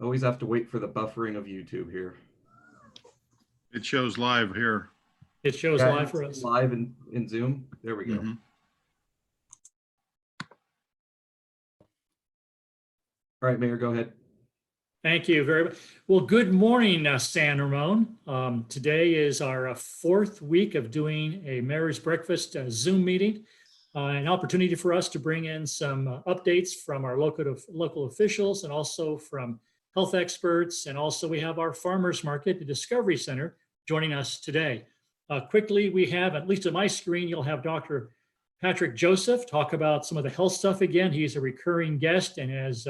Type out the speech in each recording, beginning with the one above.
Always have to wait for the buffering of YouTube here. It shows live here. It shows live for us. Live in Zoom. There we go. Mm-hmm. All right, Mayor, go ahead. Thank you very much. Well, good morning, San Ramon. Today is our fourth week of doing a Mayor's Breakfast Zoom meeting, an opportunity for us to bring in some updates from our local officials and also from health experts. And also we have our farmers market, the Discovery Center, joining us today. Quickly, we have, at least on my screen, you'll have Dr. Patrick Joseph talk about some of the health stuff again. He's a recurring guest and has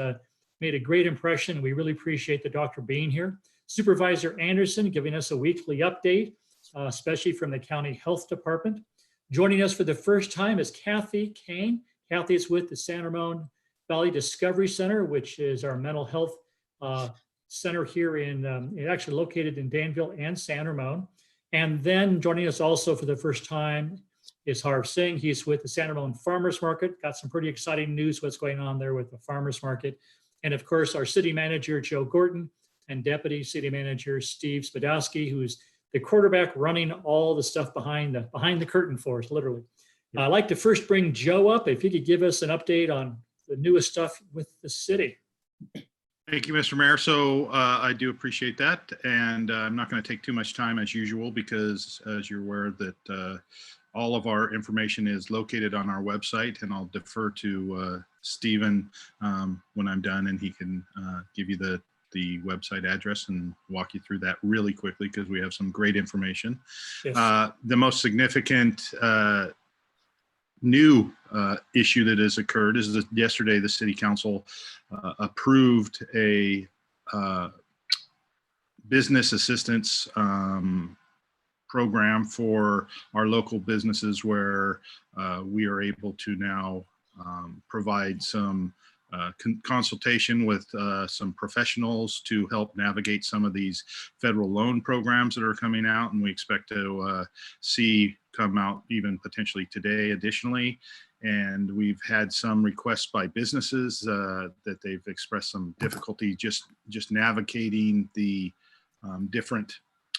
made a great impression. We really appreciate the doctor being here. Supervisor Andersen giving us a weekly update, especially from the County Health Department. Joining us for the first time is Kathy Kane. Kathy is with the San Ramon Valley Discovery Center, which is our mental health center here actually located in Danville and San Ramon. And then joining us also for the first time is Harv Singh. He's with the San Ramon Farmers Market. Got some pretty exciting news what's going on there with the farmers market. And of course, our city manager, Joe Gorton, and deputy city manager, Steve Spadowski, who's the quarterback running all the stuff behind the curtain for us, literally. I'd like to first bring Joe up. If he could give us an update on the newest stuff with the city. Thank you, Mr. Mayor. So I do appreciate that. And I'm not going to take too much time as usual, because as you're aware that all of our information is located on our website, and I'll defer to Stephen when I'm done, and he can give you the website address and walk you through that really quickly, because we have some great information. Yes. The most significant new issue that has occurred is that yesterday the City Council approved a business assistance program for our local businesses, where we are able to now provide some consultation with some professionals to help navigate some of these federal loan programs that are coming out, and we expect to see come out even potentially today additionally. And we've had some requests by businesses that they've expressed some difficulty just navigating the different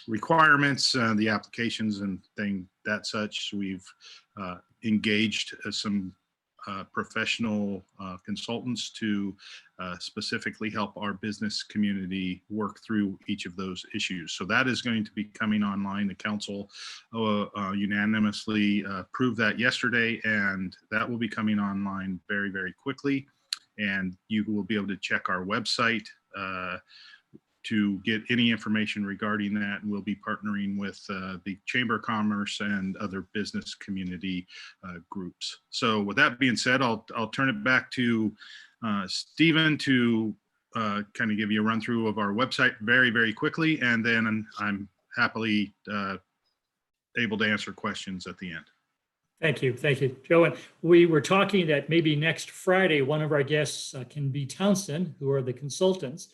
requirements, the applications and such. We've engaged some professional consultants to specifically help our business community work through each of those issues. So that is going to be coming online. The council unanimously approved that yesterday, and that will be coming online very, very quickly. And you will be able to check our website to get any information regarding that. And we'll be partnering with the Chamber of Commerce and other business community groups. So with that being said, I'll turn it back to Stephen to kind of give you a run through of our website very, very quickly. And then I'm happily able to answer questions at the end. Thank you, Joe. And we were talking that maybe next Friday, one of our guests can be Townsend, who are the consultants.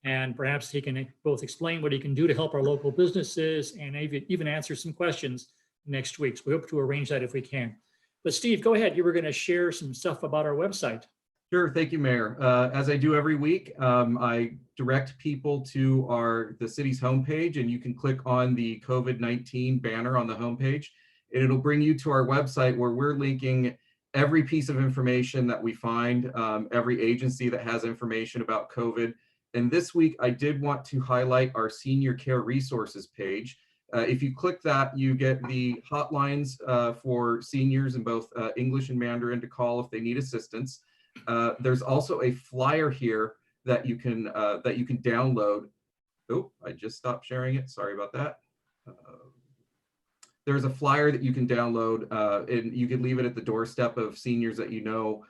And perhaps he can both explain what he can do to help our local businesses and even answer some questions next week. So we hope to arrange that if we can. But Steve, go ahead. You were going to share some stuff about our website. Sure. Thank you, Mayor. As I do every week, I direct people to the city's homepage, and you can click on the COVID-19 banner on the homepage. And it'll bring you to our website, where we're linking every piece of information that we find, every agency that has information about COVID. And this week, I did want to highlight our senior care resources page. If you click that, you get the hotlines for seniors in both English and Mandarin to call if they need assistance. There's also a flyer here that you can download. Oh, I just stopped sharing it. Sorry about that. There's a flyer that you can download, and you can leave it at the doorstep of seniors that you know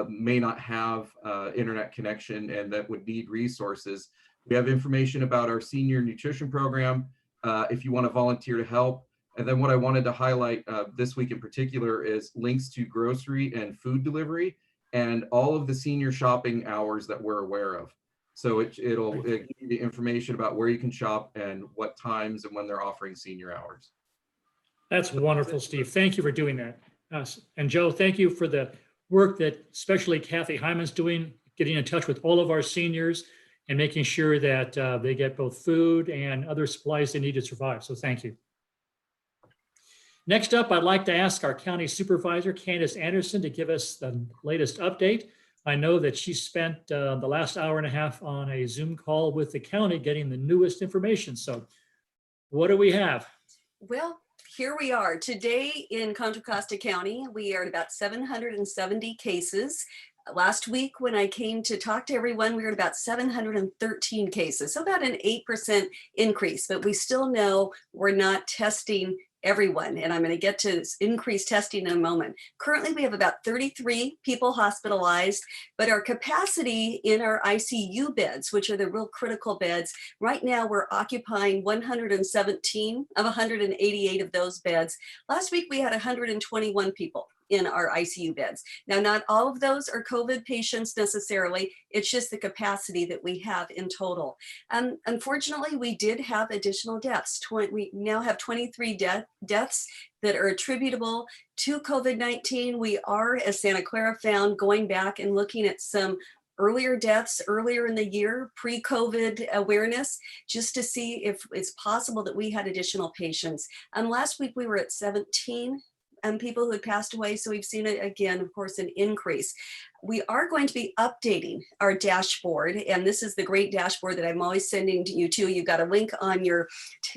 may not have internet connection and that would need resources. We have information about our senior nutrition program if you want to volunteer to help. And then what I wanted to highlight this week in particular is links to grocery and food delivery and all of the senior shopping hours that we're aware of. So it'll give you the information about where you can shop and what times and when they're offering senior hours. That's wonderful, Steve. Thank you for doing that. And Joe, thank you for the work that especially Kathy Hyman's doing, getting in touch with all of our seniors and making sure that they get both food and other supplies they need to survive. So thank you. Next up, I'd like to ask our county supervisor, Candace Andersen, to give us the latest update. I know that she spent the last hour and a half on a Zoom call with the county getting the newest information. So what do we have? Well, here we are today in Contra Costa County. We are at about 770 cases. Last week, when I came to talk to everyone, we were at about 713 cases, so about an 8% increase, but we still know we're not testing everyone, and I'm going to get to increased testing in a moment. Currently, we have about 33 people hospitalized, but our capacity in our ICU beds, which are the real critical beds, right now we're occupying 117 of 188 of those beds. Last week, we had 121 people in our ICU beds. Now, not all of those are COVID patients necessarily. It's just the capacity that we have in total. Unfortunately, we did have additional deaths. We now have 23 deaths that are attributable to COVID-19. We are, as Santa Clara found, going back and looking at some earlier deaths earlier in the year, pre-COVID awareness, just to see if it's possible that we had additional patients. Last week, we were at 17 people who had passed away. So we've seen it again, of course, an increase. We are going to be updating our dashboard, and this is the great dashboard that I'm always sending to you too. You've got a link on your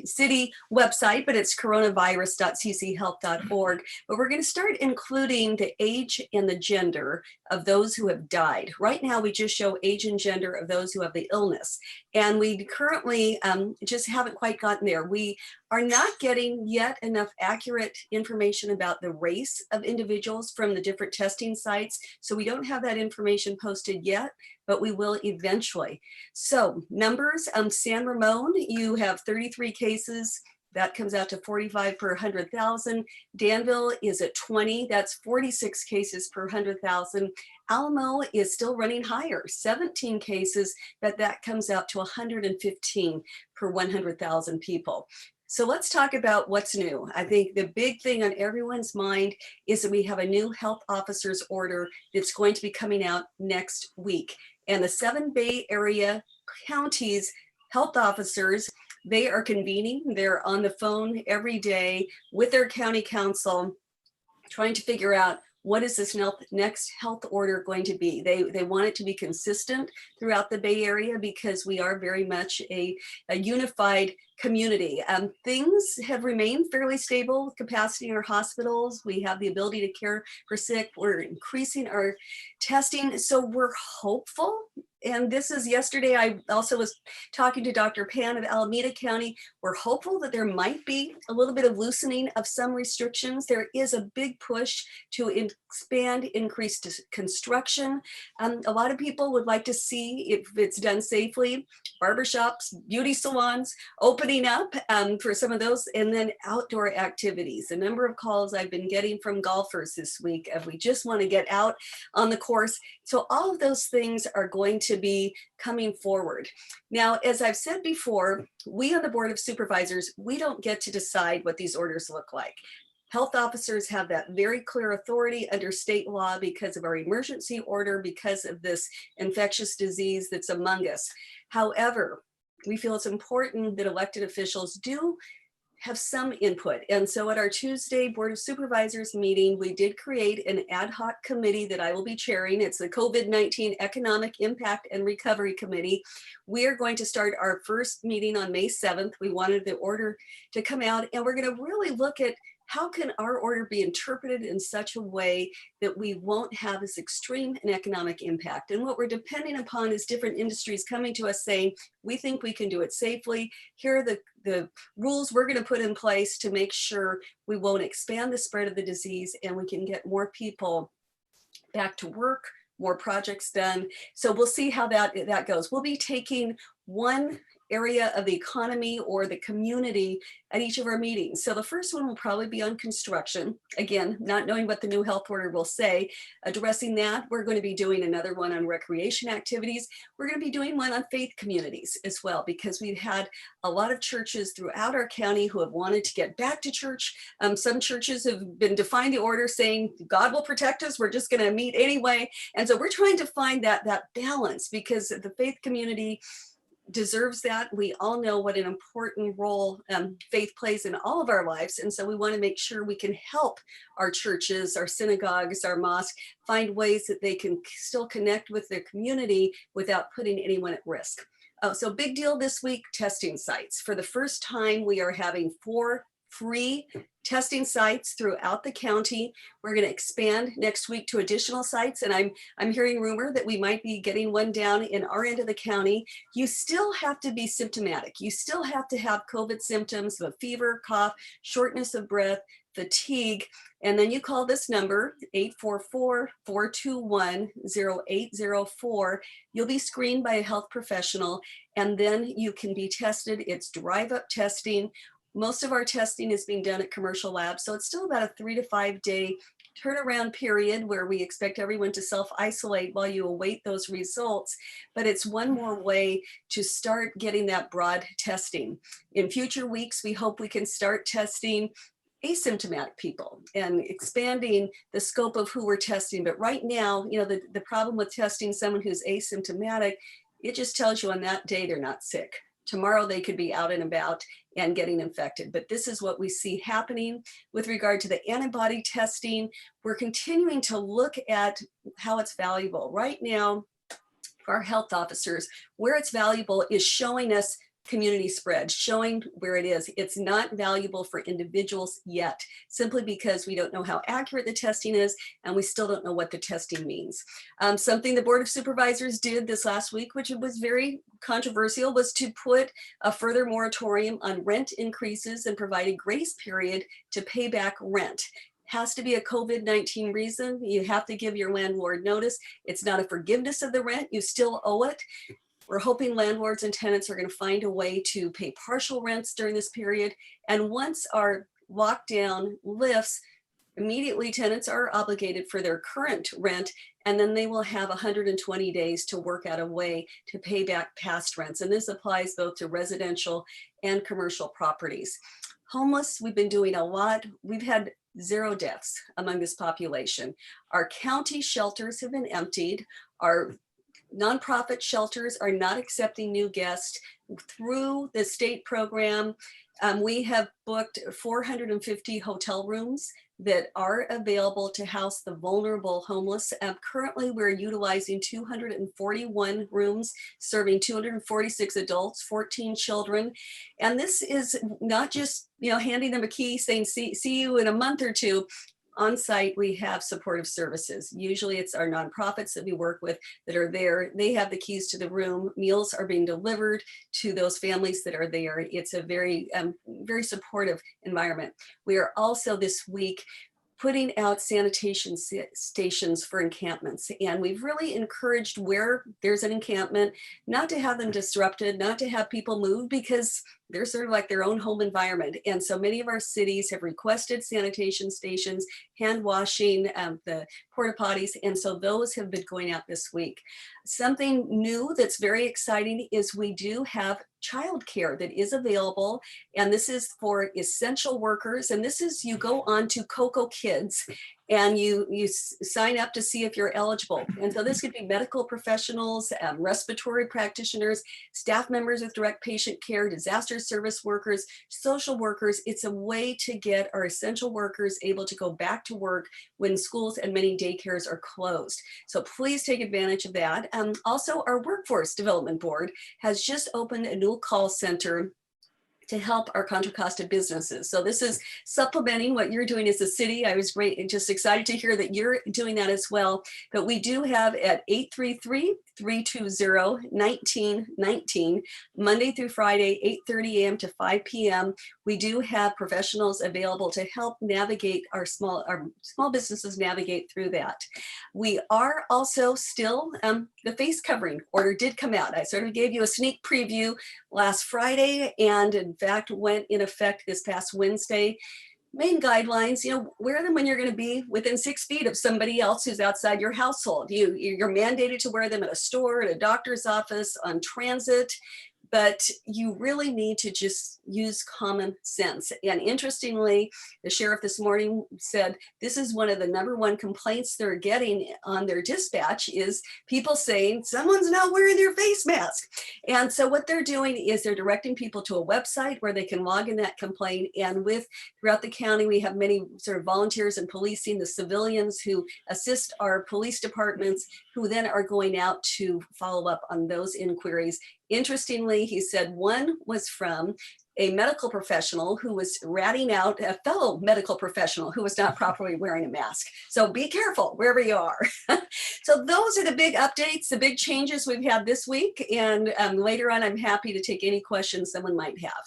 city website, but it's coronavirus.cchealth.org. But we're going to start including the age and the gender of those who have died. Right now, we just show age and gender of those who have the illness. And we currently just haven't quite gotten there. We are not getting yet enough accurate information about the race of individuals from the different testing sites. So we don't have that information posted yet, but we will eventually. So numbers, San Ramon, you have 33 cases. That comes out to 45 per 100,000. Danville is at 20. That's 46 cases per 100,000. Alamo is still running higher, 17 cases, but that comes out to 115 per 100,000 people. So let's talk about what's new. I think the big thing on everyone's mind is that we have a new health officer's order that's going to be coming out next week. And the 7 Bay Area counties health officers, they are convening. They're on the phone every day with their county council, trying to figure out what is this next health order going to be. They want it to be consistent throughout the Bay Area because we are very much a unified community. Things have remained fairly stable with capacity in our hospitals. We have the ability to care for sick. We're increasing our testing. So we're hopeful. And this is yesterday, I also was talking to Dr. Pan of Alameda County. We're hopeful that there might be a little bit of loosening of some restrictions. There is a big push to expand, increase construction. A lot of people would like to see, if it's done safely, barbershops, beauty salons opening up for some of those, and then outdoor activities. A number of calls I've been getting from golfers this week of we just want to get out on the course. So all of those things are going to be coming forward. Now, as I've said before, we on the Board of Supervisors, we don't get to decide what these orders look like. Health officers have that very clear authority under state law because of our emergency order, because of this infectious disease that's among us. However, we feel it's important that elected officials do have some input. And so at our Tuesday Board of Supervisors meeting, we did create an ad hoc committee that I will be chairing. It's the COVID-19 Economic Impact and Recovery Committee. We are going to start our first meeting on May 7th. We wanted the order to come out, and we're going to really look at how can our order be interpreted in such a way that we won't have this extreme an economic impact? And what we're depending upon is different industries coming to us saying, we think we can do it safely. Here are the rules we're going to put in place to make sure we won't expand the spread of the disease and we can get more people back to work, more projects done. So we'll see how that goes. We'll be taking one area of the economy or the community at each of our meetings. So the first one will probably be on construction. Again, not knowing what the new health order will say, addressing that. We're going to be doing another one on recreation activities. We're going to be doing one on faith communities as well, because we've had a lot of churches throughout our county who have wanted to get back to church. Some churches have been defying the order saying, God will protect us, we're just going to meet anyway. And so we're trying to find that balance, because the faith community deserves that. We all know what an important role faith plays in all of our lives. And so we want to make sure we can help our churches, our synagogues, our mosques find ways that they can still connect with their community without putting anyone at risk. So big deal this week, testing sites. For the first time, we are having 4 free testing sites throughout the county. We're going to expand next week to additional sites, and I'm hearing rumor that we might be getting one down in our end of the county. You still have to be symptomatic. You still have to have COVID symptoms of a fever, cough, shortness of breath, fatigue, and then you call this number 844-421-0804. You'll be screened by a health professional, and then you can be tested. It's drive-up testing. Most of our testing is being done at commercial labs, so it's still about a 3 to 5 day turnaround period where we expect everyone to self-isolate while you await those results. But it's one more way to start getting that broad testing. In future weeks, we hope we can start testing asymptomatic people and expanding the scope of who we're testing. But right now, the problem with testing someone who's asymptomatic, it just tells you on that day they're not sick. Tomorrow they could be out and about and getting infected. But this is what we see happening with regard to the antibody testing. We're continuing to look at how it's valuable. Right now, our health officers, where it's valuable is showing us community spread, showing where it is. It's not valuable for individuals yet, simply because we don't know how accurate the testing is, and we still don't know what the testing means. Something the Board of Supervisors did this last week, which was very controversial, was to put a further moratorium on rent increases and provide a grace period to pay back rent. Has to be a COVID-19 reason. You have to give your landlord notice. It's not a forgiveness of the rent. You still owe it. We're hoping landlords and tenants are going to find a way to pay partial rents during this period. And once our lockdown lifts, immediately tenants are obligated for their current rent, and then they will have 120 days to work out a way to pay back past rents. And this applies both to residential and commercial properties. Homeless, we've been doing a lot. We've had 0 deaths among this population. Our county shelters have been emptied. Our nonprofit shelters are not accepting new guests. Through the state program, we have booked 450 hotel rooms that are available to house the vulnerable homeless. Currently, we're utilizing 241 rooms, serving 246 adults, 14 children. And this is not just, handing them a key saying, see you in a month or two. On site, we have supportive services. Usually it's our nonprofits that we work with that are there. They have the keys to the room. Meals are being delivered to those families that are there. It's a very, very supportive environment. We are also this week putting out sanitation stations for encampments. And we've really encouraged where there's an encampment, not to have them disrupted, not to have people move, because they're sort of like their own home environment. And so many of our cities have requested sanitation stations, hand washing, the porta potties. And so those have been going out this week. Something new that's very exciting is we do have childcare that is available. And this is for essential workers. And this is, you go on to Coco Kids and you sign up to see if you're eligible. And so this could be medical professionals, respiratory practitioners, staff members with direct patient care, disaster service workers, social workers. It's a way to get our essential workers able to go back to work when schools and many daycares are closed. So please take advantage of that. Also, our Workforce Development Board has just opened a new call center to help our Contra Costa businesses. So this is supplementing what you're doing as a city. I was great and just excited to hear that you're doing that as well. But we do have at 833-320-1919, Monday through Friday, 8:30 a.m. to 5 p.m. We do have professionals available to help navigate our small businesses navigate through that. We are also still, the face covering order did come out. I sort of gave you a sneak preview last Friday, and in fact went in effect this past Wednesday. Main guidelines, wear them when you're going to be within 6 feet of somebody else who's outside your household. You're mandated to wear them at a store, at a doctor's office, on transit, but you really need to just use common sense. And interestingly, the sheriff this morning said this is one of the #1 complaints they're getting on their dispatch is people saying someone's not wearing their face mask. And so what they're doing is they're directing people to a website where they can log in that complaint. And throughout the county, we have many sort of volunteers in policing, the civilians who assist our police departments, who then are going out to follow up on those inquiries. Interestingly, he said one was from a medical professional who was ratting out a fellow medical professional who was not properly wearing a mask. So be careful wherever you are. So those are the big updates, the big changes we've had this week. And later on, I'm happy to take any questions someone might have.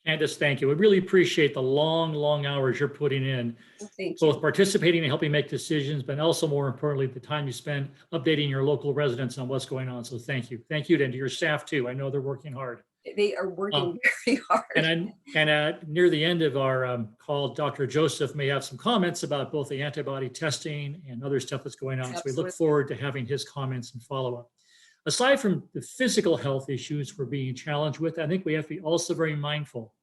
Candace, thank you. We really appreciate the long hours you're putting in, both participating and helping make decisions, but also more importantly, the time you spend updating your local residents on what's going on. So thank you. Thank you, and to your staff too. I know they're working hard. They are working very hard. And near the end of our call, Dr. Joseph may have some comments about both the antibody testing and other stuff that's going on. Absolutely. So we look forward to having his comments and follow-up. Aside from the physical health issues we're being challenged with, I think we have to be also very mindful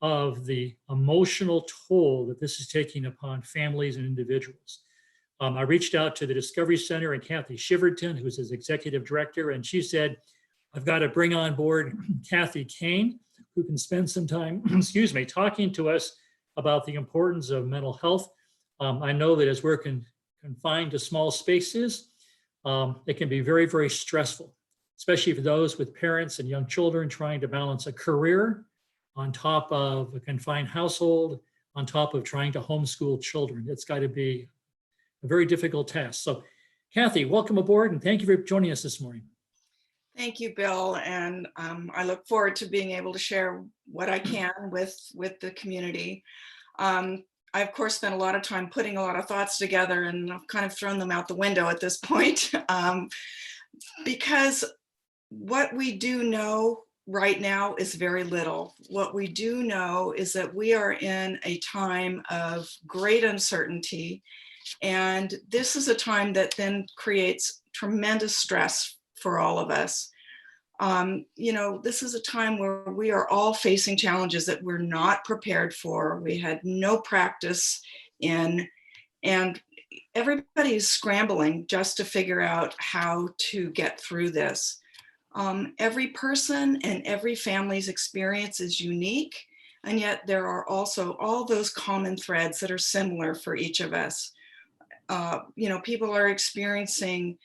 of the emotional toll that this is taking upon families and individuals. I reached out to the Discovery Center and Kathy Shiverton, who's his executive director, and she said, I've got to bring on board Kathy Kane, who can spend some time, talking to us about the importance of mental health. I know that as we're confined to small spaces, it can be very, very stressful, especially for those with parents and young children trying to balance a career on top of a confined household, on top of trying to homeschool children. It's got to be a very difficult task. So Kathy, welcome aboard and thank you for joining us this morning. Thank you, Bill. And I look forward to being able to share what I can with the community. I, of course, spent a lot of time putting a lot of thoughts together, and I've kind of thrown them out the window at this point because what we do know right now is very little. What we do know is that we are in a time of great uncertainty, and this is a time that then creates tremendous stress for all of us. This is a time where we are all facing challenges that we're not prepared for. We had no practice in, and everybody is scrambling just to figure out how to get through this. Every person and every family's experience is unique, and yet there are also all those common threads that are similar for each of us. People are experiencing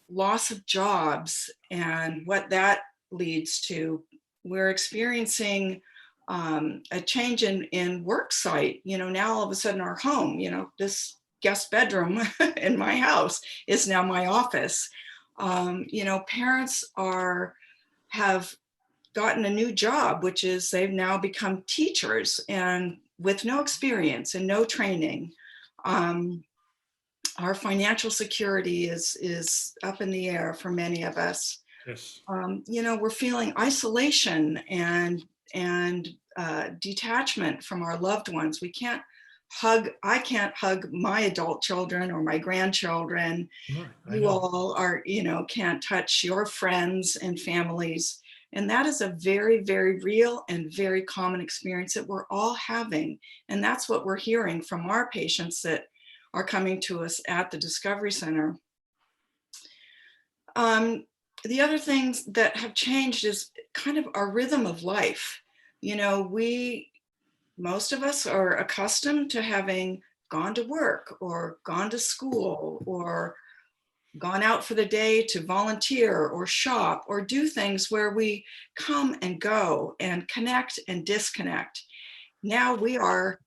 loss of jobs and what that leads to. We're experiencing a change in work site. Now all of a sudden our home, this guest bedroom in my house is now my office. Parents have gotten a new job, which is they've now become teachers and with no experience and no training. Our financial security is up in the air for many of us. Yes. We're feeling isolation and detachment from our loved ones. I can't hug my adult children or my grandchildren. Right, you all can't touch your friends and families. And that is a very, very real and very common experience that we're all having. And that's what we're hearing from our patients that are coming to us at the Discovery Center. The other things that have changed is kind of our rhythm of life. Most of us are accustomed to having gone to work or gone to school or gone out for the day to volunteer or shop or do things where we come and go and connect and disconnect. Now we are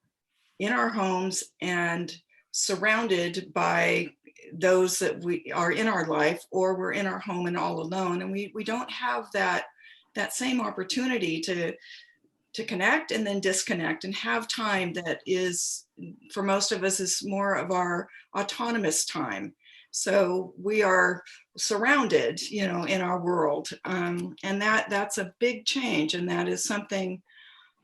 in our homes and surrounded by those that we are in our life, or we're in our home and all alone. And we don't have that same opportunity to connect and then disconnect and have time that is, for most of us, is more of our autonomous time. So we are surrounded, in our world. And that's a big change. And that is something,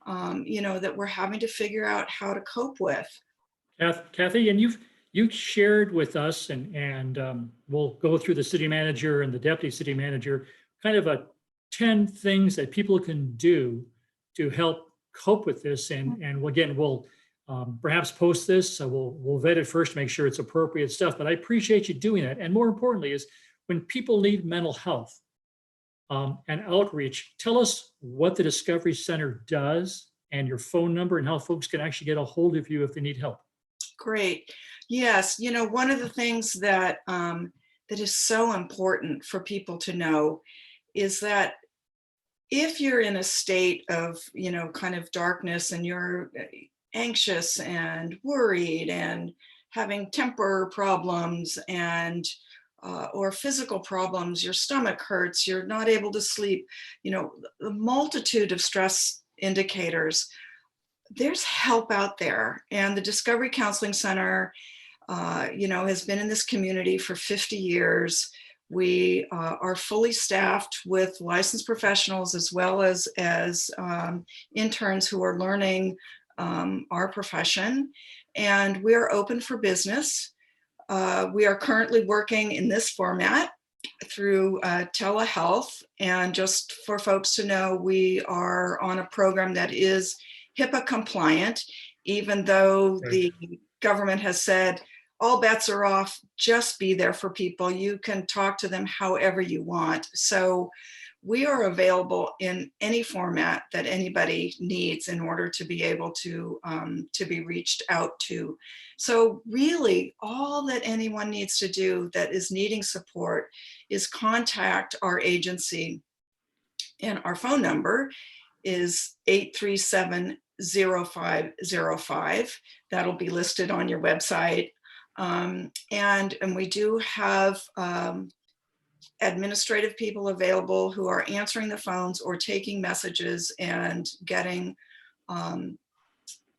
that we're having to figure out how to cope with. Kathy, and you've shared with us, and we'll go through the city manager and the deputy city manager, kind of 10 things that people can do to help cope with this. And again, we'll perhaps post this. So we'll vet it first to make sure it's appropriate stuff. But I appreciate you doing that. And more importantly is when people need mental health and outreach, tell us what the Discovery Center does and your phone number and how folks can actually get a hold of you if they need help. Great. Yes. One of the things that that is so important for people to know is that if you're in a state of, kind of darkness, and you're anxious and worried and having temper problems and or physical problems, your stomach hurts, you're not able to sleep, the multitude of stress indicators, there's help out there. And the Discovery Counseling Center, has been in this community for 50 years. We are fully staffed with licensed professionals as well as interns who are learning our profession. And we are open for business. We are currently working in this format through telehealth. And just for folks to know, we are on a program that is HIPAA compliant, even though the government has said, all bets are off, just be there for people. You can talk to them however you want. So we are available in any format that anybody needs in order to be able to be reached out to. So really, all that anyone needs to do that is needing support is contact our agency. And our phone number is 837-0505. That'll be listed on your website. And we do have administrative people available who are answering the phones or taking messages and getting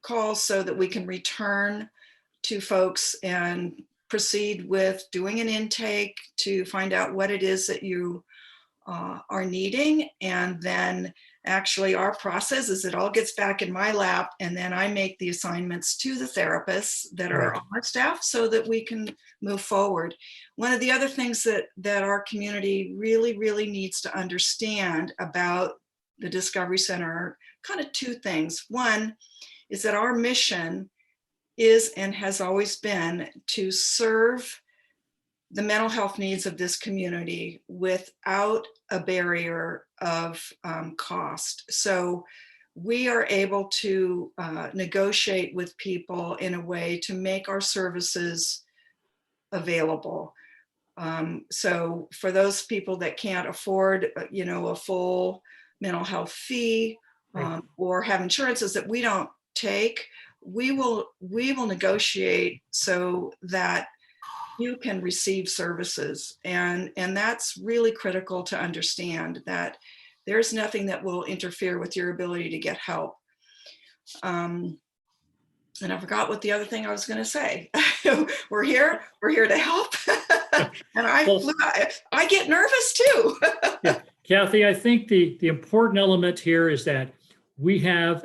calls so that we can return to folks and proceed with doing an intake to find out what it is that you are needing. And then actually our process is it all gets back in my lap, and then I make the assignments to the therapists that are on our staff so that we can move forward. One of the other things that our community really, really needs to understand about the Discovery Center are kind of two things. One is that our mission is and has always been to serve the mental health needs of this community without a barrier of cost. So we are able to negotiate with people in a way to make our services available. So for those people that can't afford, a full mental health fee or have insurances that we don't take, we will negotiate so that you can receive services. And that's really critical to understand, that there's nothing that will interfere with your ability to get help. And I forgot what the other thing I was going to say. We're here to help. And I get nervous too. Yeah. Kathy, I think the important element here is that we have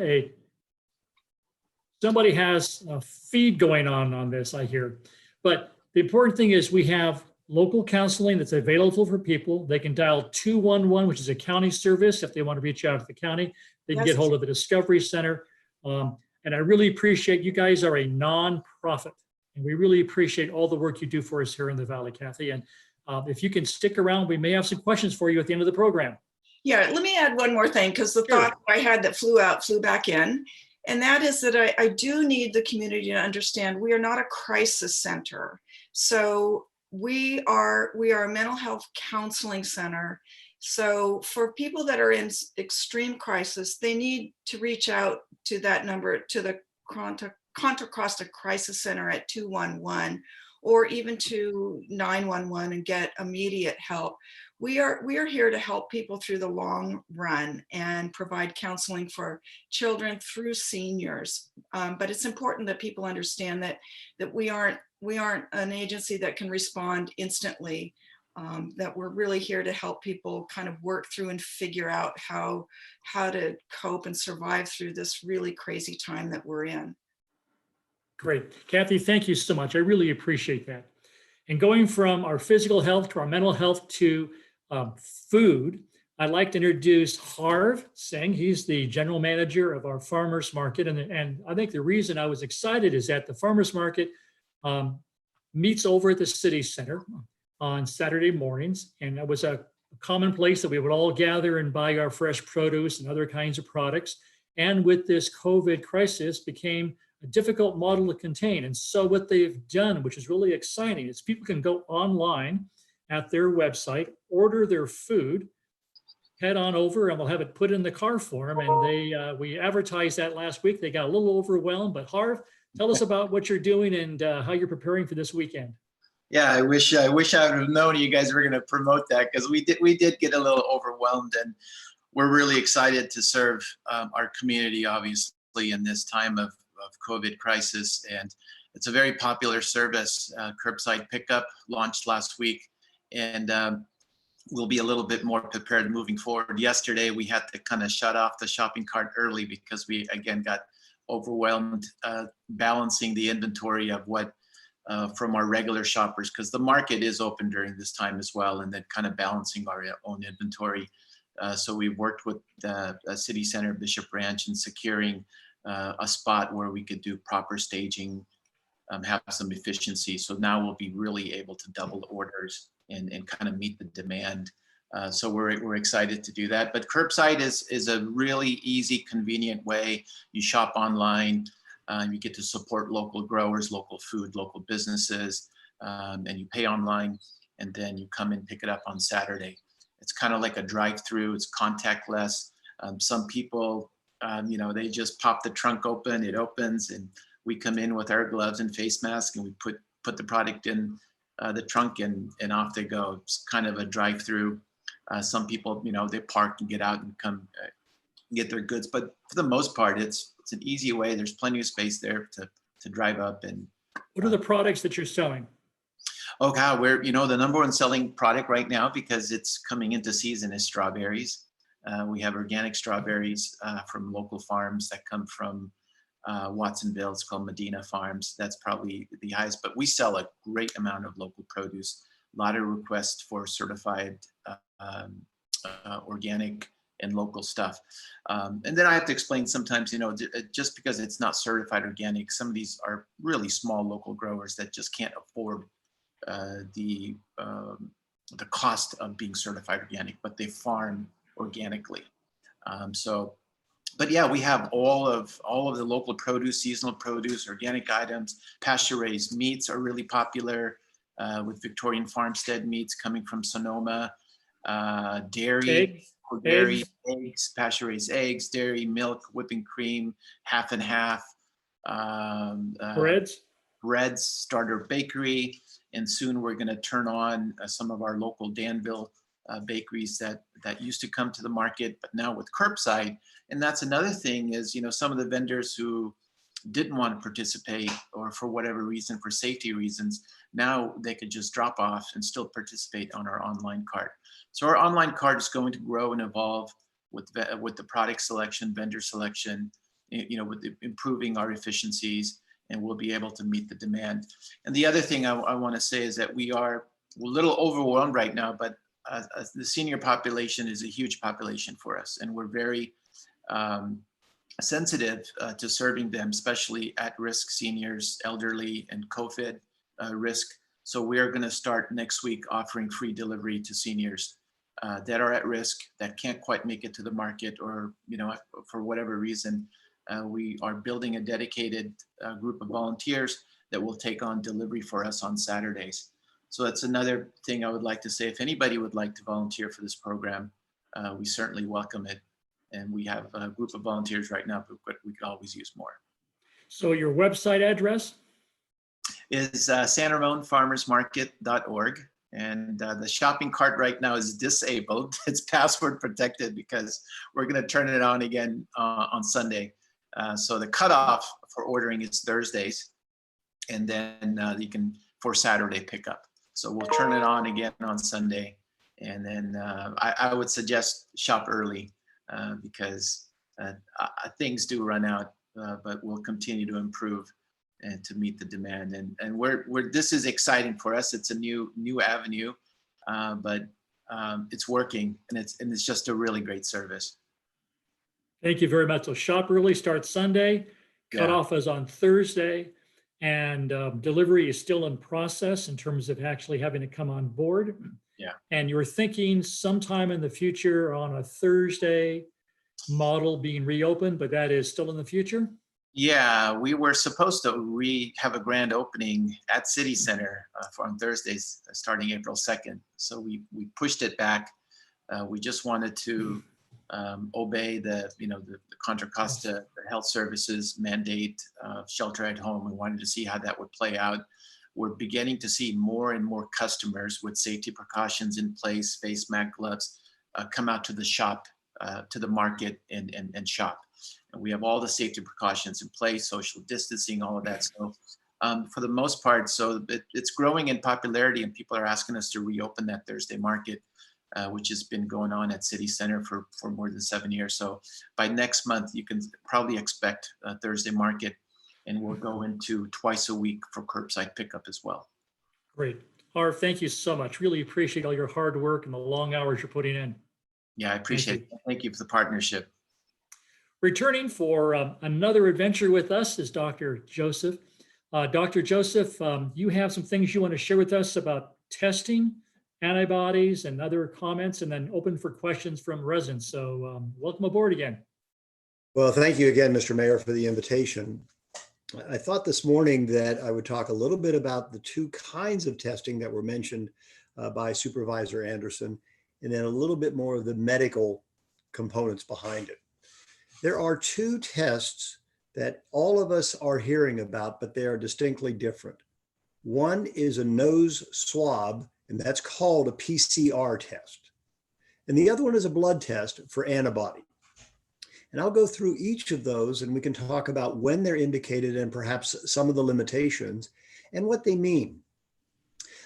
somebody has a feed going on this, I hear. But the important thing is we have local counseling that's available for people. They can dial 211, which is a county service. If they want to reach out to the county, they can get hold of the Discovery Center. And I really appreciate, you guys are a nonprofit, and we really appreciate all the work you do for us here in the Valley, Kathy. And if you can stick around, we may have some questions for you at the end of the program. Yeah, let me add one more thing, because the thought I had that flew back in. And that is that I do need the community to understand we are not a crisis center. So we are a mental health counseling center. So for people that are in extreme crisis, they need to reach out to that number, to the Contra Costa Crisis Center at 211, or even to 911 and get immediate help. We are here to help people through the long run and provide counseling for children through seniors. But it's important that people understand that we aren't an agency that can respond instantly. That we're really here to help people kind of work through and figure out how to cope and survive through this really crazy time that we're in. Great. Kathy, thank you so much. I really appreciate that. And going from our physical health to our mental health to food, I'd like to introduce Harv Singh. He's the general manager of our farmers market. And I think the reason I was excited is that the farmers market meets over at the city center on Saturday mornings. And that was a common place that we would all gather and buy our fresh produce and other kinds of products. And with this COVID crisis became a difficult model to contain. And so what they've done, which is really exciting, is people can go online at their website, order their food, head on over, and they'll have it put in the car for them. And we advertised that last week. They got a little overwhelmed, but Harv, tell us about what you're doing and how you're preparing for this weekend. Yeah, I wish I would have known you guys were going to promote that, because we did get a little overwhelmed, and we're really excited to serve our community, obviously, in this time of COVID crisis. And it's a very popular service. Curbside pickup launched last week, and we'll be a little bit more prepared moving forward. Yesterday, we had to kind of shut off the shopping cart early because we, again, got overwhelmed balancing the inventory of what from our regular shoppers, because the market is open during this time as well, and then kind of balancing our own inventory. So we worked with the City Center Bishop Ranch in securing a spot where we could do proper staging, have some efficiency. So now we'll be really able to double orders and kind of meet the demand. So we're excited to do that. But curbside is a really easy, convenient way. You shop online, you get to support local growers, local food, local businesses, and you pay online, and then you come and pick it up on Saturday. It's kind of like a drive-through. It's contactless. Some people, they just pop the trunk open, it opens, and we come in with our gloves and face masks, and we put the product in the trunk, and off they go. It's kind of a drive-through. Some people, they park and get out and come get their goods. But for the most part, it's an easy way. There's plenty of space there to drive up. And what are the products that you're selling? Oh God, we're the number one selling product right now, because it's coming into season, is strawberries. We have organic strawberries from local farms that come from Watsonville. It's called Medina Farms. That's probably the highest, but we sell a great amount of local produce. A lot of requests for certified organic and local stuff. And then I have to explain sometimes, just because it's not certified organic, some of these are really small local growers that just can't afford the cost of being certified organic, but they farm organically. But yeah, we have all of the local produce, seasonal produce, organic items. Pasture-raised meats are really popular with Victorian farmstead meats coming from Sonoma. Dairy, eggs, pasture-raised eggs, dairy, milk, whipping cream, half and half. Breads, starter bakery. And soon we're going to turn on some of our local Danville bakeries that used to come to the market, but now with curbside. And that's another thing is, some of the vendors who didn't want to participate, or for whatever reason, for safety reasons, now they could just drop off and still participate on our online cart. So our online cart is going to grow and evolve with the product selection, vendor selection, with improving our efficiencies, and we'll be able to meet the demand. And the other thing I want to say is that we're a little overwhelmed right now, but the senior population is a huge population for us, and we're very sensitive to serving them, especially at-risk seniors, elderly, and COVID risk. So we are going to start next week offering free delivery to seniors that are at risk, that can't quite make it to the market, or for whatever reason. We are building a dedicated group of volunteers that will take on delivery for us on Saturdays. So that's another thing I would like to say. If anybody would like to volunteer for this program, we certainly welcome it. And we have a group of volunteers right now, but we could always use more. So your website address? Is sanramonfarmersmarket.org. And the shopping cart right now is disabled. It's password protected because we're going to turn it on again on Sunday. So the cutoff for ordering is Thursdays, and then you can for Saturday pickup. So we'll turn it on again on Sunday, and then I would suggest shop early because things do run out, but we'll continue to improve and to meet the demand. And this is exciting for us. It's a new avenue, but it's working, and it's just a really great service. Thank you very much. So shop early starts Sunday, Yeah. cutoff is on Thursday, and delivery is still in process in terms of actually having to come on board. Yeah. And you're thinking sometime in the future on a Thursday model being reopened, but that is still in the future? Yeah, we were supposed to have a grand opening at City Center on Thursdays starting April 2nd. So we pushed it back. We just wanted to obey the Contra Costa Health Services mandate of shelter at home. We wanted to see how that would play out. We're beginning to see more and more customers with safety precautions in place, face mask, gloves, come out to the shop, to the market and shop. And we have all the safety precautions in place, social distancing, all of that. So for the most part, so it's growing in popularity, and people are asking us to reopen that Thursday market, which has been going on at City Center for more than 7 years. So by next month, you can probably expect a Thursday market, and we'll go into twice a week for curbside pickup as well. Great. Harv, thank you so much. Really appreciate all your hard work and the long hours you're putting in. Yeah, I appreciate it. Thank you for the partnership. Returning for another adventure with us is Dr. Joseph. Dr. Joseph, you have some things you want to share with us about testing, antibodies, and other comments, and then open for questions from residents. So welcome aboard again. Well, thank you again, Mr. Mayor, for the invitation. I thought this morning that I would talk a little bit about the two kinds of testing that were mentioned by Supervisor Andersen, and then a little bit more of the medical components behind it. There are two tests that all of us are hearing about, but they are distinctly different. One is a nose swab, and that's called a PCR test. And the other one is a blood test for antibody. And I'll go through each of those, and we can talk about when they're indicated and perhaps some of the limitations and what they mean.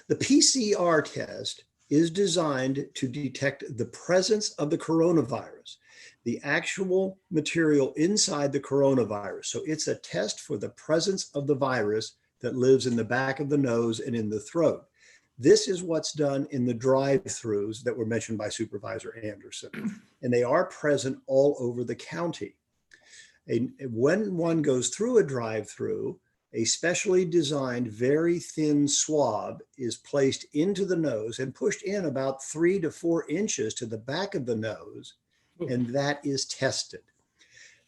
The PCR test is designed to detect the presence of the coronavirus, the actual material inside the coronavirus. So it's a test for the presence of the virus that lives in the back of the nose and in the throat. This is what's done in the drive-thrus that were mentioned by Supervisor Andersen, and they are present all over the county. When one goes through a drive-thru, a specially designed, very thin swab is placed into the nose and pushed in about 3 to 4 inches to the back of the nose, and that is tested.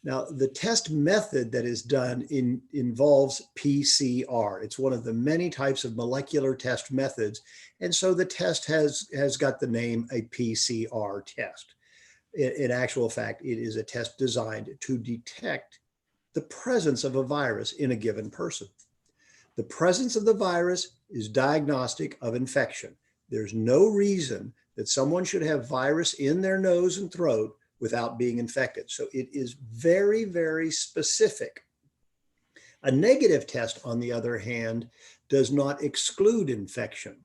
Now, the test method that is done involves PCR. It's one of the many types of molecular test methods, and so the test has got the name a PCR test. In actual fact, it is a test designed to detect the presence of a virus in a given person. The presence of the virus is diagnostic of infection. There's no reason that someone should have virus in their nose and throat without being infected. So it is very, very specific. A negative test, on the other hand, does not exclude infection.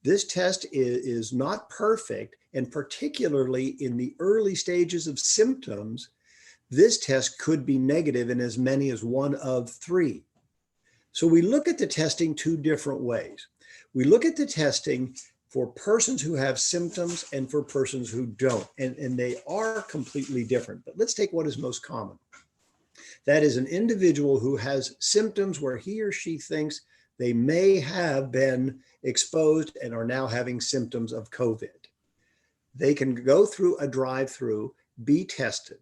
This test is not perfect, and particularly in the early stages of symptoms, this test could be negative in as many as 1 of 3. So we look at the testing 2 different ways. We look at the testing for persons who have symptoms and for persons who don't, and they are completely different. But let's take what is most common. That is an individual who has symptoms where he or she thinks they may have been exposed and are now having symptoms of COVID. They can go through a drive-through, be tested.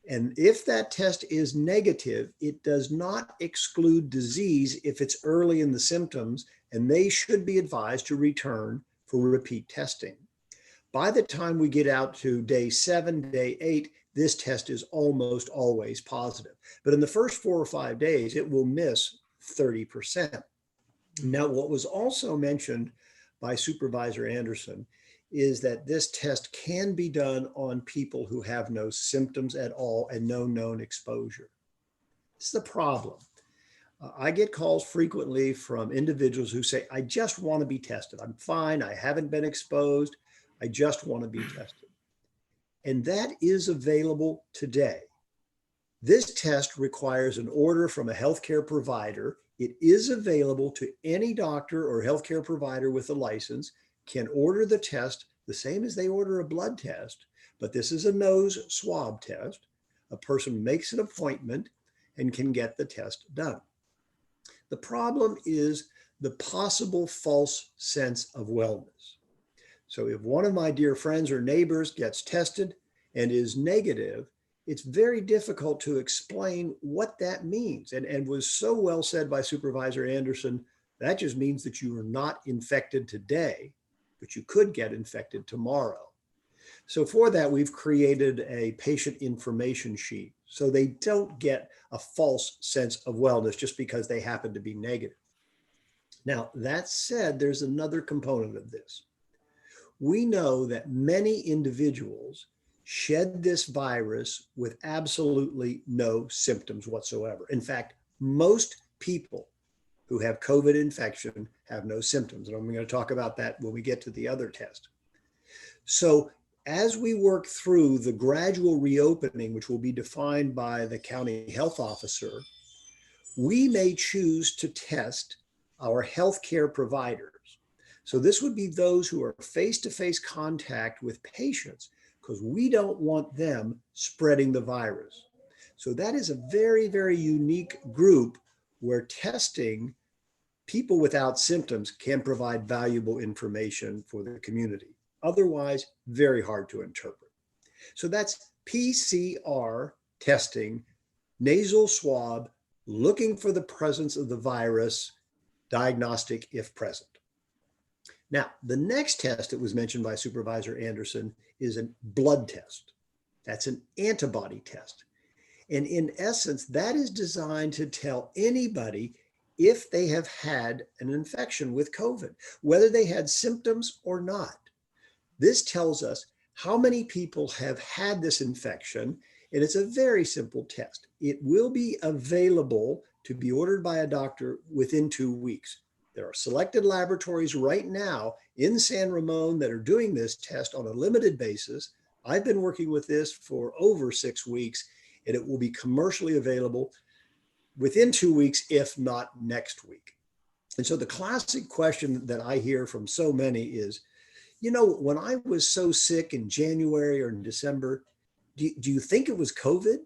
And if that test is negative, it does not exclude disease if it's early in the symptoms and they should be advised to return for repeat testing. By the time we get out to day 7, day 8, this test is almost always positive. But in the first 4 or 5 days, it will miss 30%. Now, what was also mentioned by Supervisor Andersen is that this test can be done on people who have no symptoms at all and no known exposure. This is the problem. I get calls frequently from individuals who say, I just want to be tested. I'm fine. I haven't been exposed. I just want to be tested. And that is available today. This test requires an order from a healthcare provider. It is available to any doctor or healthcare provider with a license can order the test the same as they order a blood test, but this is a nose swab test. A person makes an appointment and can get the test done. The problem is the possible false sense of wellness. So if one of my dear friends or neighbors gets tested and is negative, it's very difficult to explain what that means. And was so well said by Supervisor Andersen, that just means that you are not infected today, but you could get infected tomorrow. So for that, we've created a patient information sheet so they don't get a false sense of wellness just because they happen to be negative. Now, that said, there's another component of this. We know that many individuals shed this virus with absolutely no symptoms whatsoever. In fact, most people who have COVID infection have no symptoms. And I'm going to talk about that when we get to the other test. So as we work through the gradual reopening, which will be defined by the county health officer, we may choose to test our healthcare providers. So this would be those who are face-to-face contact with patients, because we don't want them spreading the virus. So that is a very, very unique group where testing people without symptoms can provide valuable information for the community. Otherwise, very hard to interpret. So that's PCR testing, nasal swab, looking for the presence of the virus, diagnostic if present. Now, the next test that was mentioned by Supervisor Andersen is a blood test. That's an antibody test. And in essence, that is designed to tell anybody if they have had an infection with COVID, whether they had symptoms or not. This tells us how many people have had this infection, and it's a very simple test. It will be available to be ordered by a doctor within 2 weeks. There are selected laboratories right now in San Ramon that are doing this test on a limited basis. I've been working with this for over 6 weeks, and it will be commercially available within 2 weeks, if not next week. And so the classic question that I hear from so many is, you know, when I was so sick in January or in December, do you think it was COVID?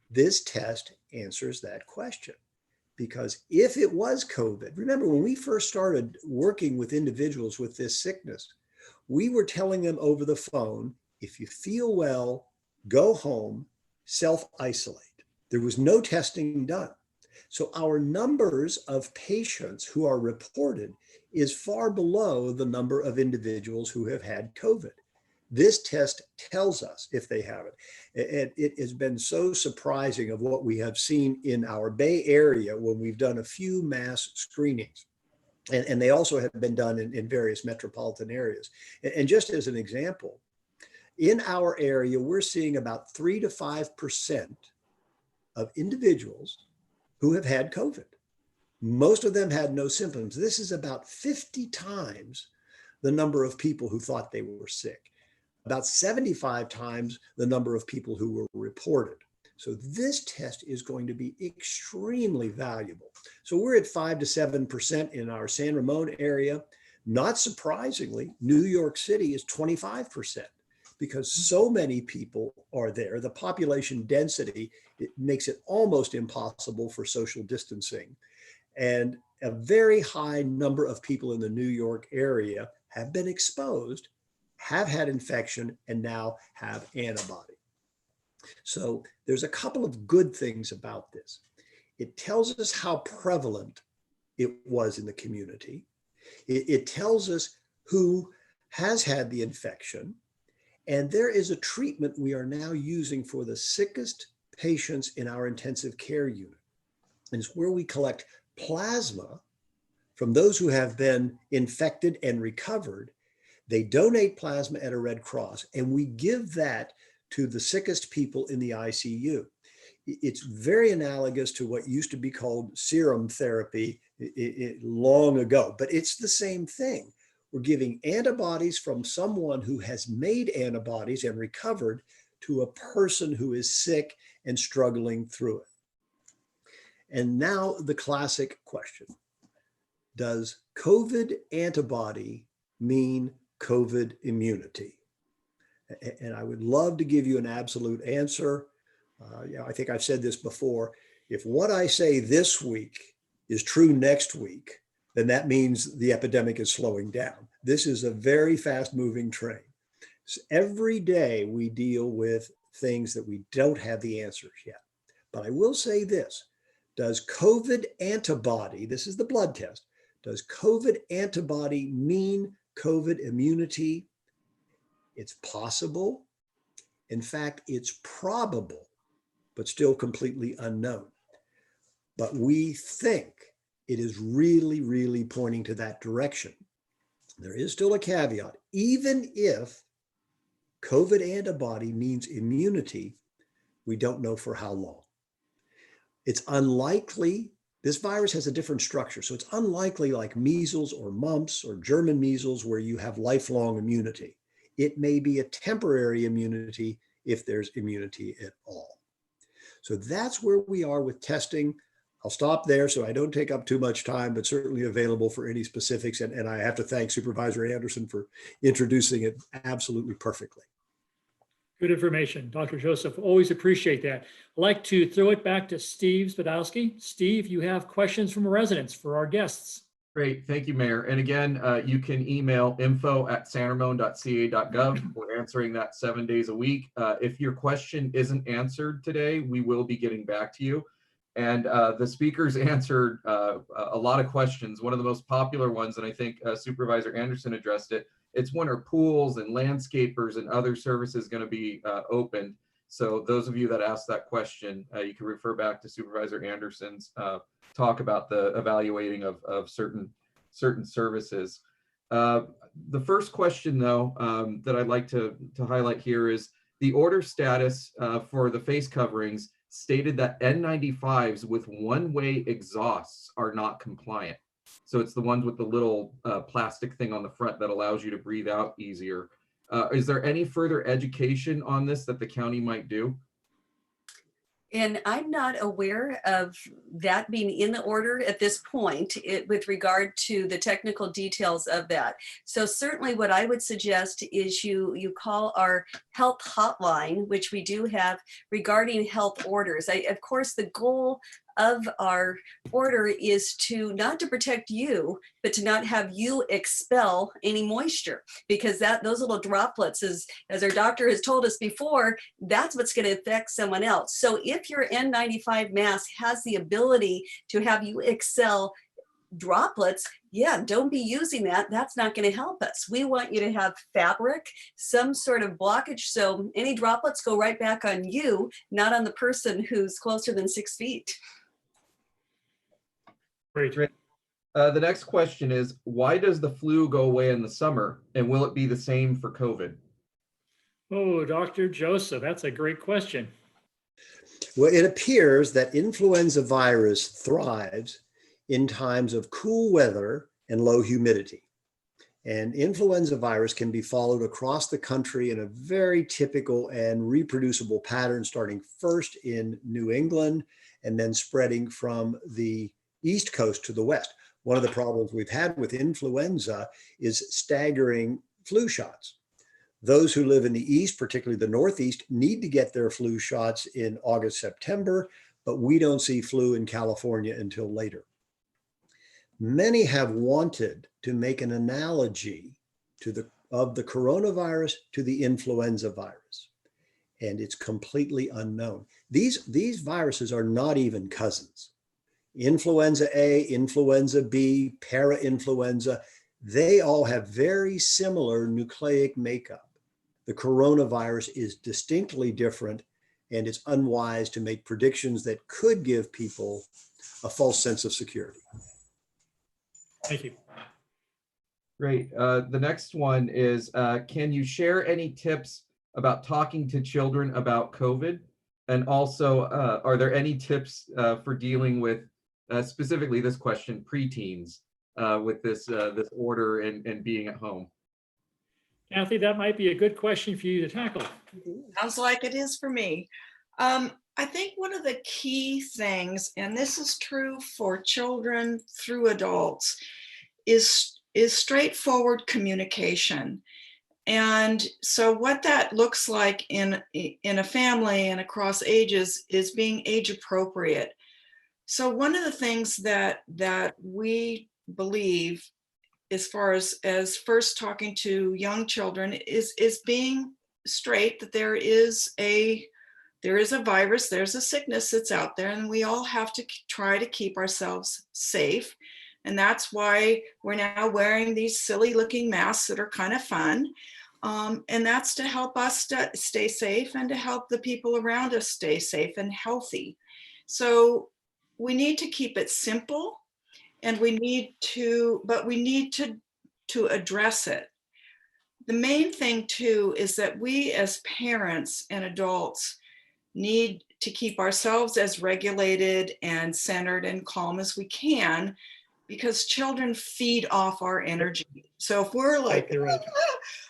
This test answers that question. Because if it was COVID, remember when we first started working with individuals with this sickness, we were telling them over the phone, if you feel well, go home, self-isolate. There was no testing done. So our numbers of patients who are reported is far below the number of individuals who have had COVID. This test tells us if they have it. It has been so surprising of what we have seen in our Bay Area when we've done a few mass screenings. And they also have been done in various metropolitan areas. And just as an example, in our area, we're seeing about 3 to 5% of individuals who have had COVID. Most of them had no symptoms. This is about 50 times the number of people who thought they were sick, about 75 times the number of people who were reported. So this test is going to be extremely valuable. So we're at 5 to 7% in our San Ramon area. Not surprisingly, New York City is 25%. Because so many people are there, the population density, it makes it almost impossible for social distancing. And a very high number of people in the New York area have been exposed, have had infection, and now have antibody. So there's a couple of good things about this. It tells us how prevalent it was in the community. It tells us who has had the infection. And there is a treatment we are now using for the sickest patients in our intensive care unit. And it's where we collect plasma from those who have been infected and recovered. They donate plasma at a Red Cross, and we give that to the sickest people in the ICU. It's very analogous to what used to be called serum therapy long ago, but it's the same thing. We're giving antibodies from someone who has made antibodies and recovered to a person who is sick and struggling through it. And now the classic question: does COVID antibody mean COVID immunity? And I would love to give you an absolute answer. I think I've said this before. If what I say this week is true next week, then that means the epidemic is slowing down. This is a very fast moving train. So every day we deal with things that we don't have the answers yet. But I will say this: does COVID antibody, this is the blood test, does COVID antibody mean COVID immunity? It's possible. In fact, it's probable, but still completely unknown. But we think it is really, really pointing to that direction. There is still a caveat. Even if COVID antibody means immunity, we don't know for how long. It's unlikely. This virus has a different structure. So it's unlikely like measles or mumps or German measles where you have lifelong immunity. It may be a temporary immunity if there's immunity at all. So that's where we are with testing. I'll stop there so I don't take up too much time, but certainly available for any specifics. And I have to thank Supervisor Andersen for introducing it absolutely perfectly. Good information, Dr. Joseph. Always appreciate that. I'd like to throw it back to Steve Spadowski. Steve, you have questions from residents for our guests. Great, thank you, Mayor. And again, you can email info@sanramon.ca.gov. We're answering that 7 days a week. If your question isn't answered today, we will be getting back to you. And the speakers answered a lot of questions. One of the most popular ones, and I think Supervisor Andersen addressed it, it's when are pools and landscapers and other services going to be opened? So those of you that asked that question, you can refer back to Supervisor Andersen's talk about the evaluating of certain services. The first question, though, that I'd like to highlight here is the order status for the face coverings stated that N95s with one-way exhausts are not compliant. So it's the ones with the little plastic thing on the front that allows you to breathe out easier. Is there any further education on this that the county might do? And I'm not aware of that being in the order at this point with regard to the technical details of that. So certainly what I would suggest is you call our health hotline, which we do have regarding health orders. Of course, the goal of our order is to not to protect you, but to not have you expel any moisture, because those little droplets, as our doctor has told us before, that's what's going to affect someone else. So if your N95 mask has the ability to have you expel droplets, yeah, don't be using that. That's not going to help us. We want you to have fabric, some sort of blockage, so any droplets go right back on you, not on the person who's closer than 6 feet. Great. The next question is, why does the flu go away in the summer, and will it be the same for COVID? Oh, Dr. Joseph, that's a great question. Well, it appears that influenza virus thrives in times of cool weather and low humidity. And influenza virus can be followed across the country in a very typical and reproducible pattern, starting first in New England and then spreading from the East Coast to the West. One of the problems we've had with influenza is staggering flu shots. Those who live in the East, particularly the Northeast, need to get their flu shots in August, September, but we don't see flu in California until later. Many have wanted to make an analogy of the coronavirus to the influenza virus, and it's completely unknown. These viruses are not even cousins. Influenza A, influenza B, parainfluenza, they all have very similar nucleic makeup. The coronavirus is distinctly different, and it's unwise to make predictions that could give people a false sense of security. Thank you. Great. The next one is, can you share any tips about talking to children about COVID? And also, are there any tips for dealing with, specifically this question, preteens with this order and being at home? Kathy, that might be a good question for you to tackle. Sounds like it is for me. I think one of the key things, and this is true for children through adults, is straightforward communication. And so what that looks like in a family and across ages is being age appropriate. So one of the things that we believe, as far as first talking to young children, is being straight, that there is a virus, there's a sickness that's out there, and we all have to try to keep ourselves safe. And that's why we're now wearing these silly looking masks that are kind of fun. And that's to help us stay safe and to help the people around us stay safe and healthy. So we need to keep it simple, and we need to address it. The main thing too is that we as parents and adults need to keep ourselves as regulated and centered and calm as we can, because children feed off our energy. So if we're like, Right.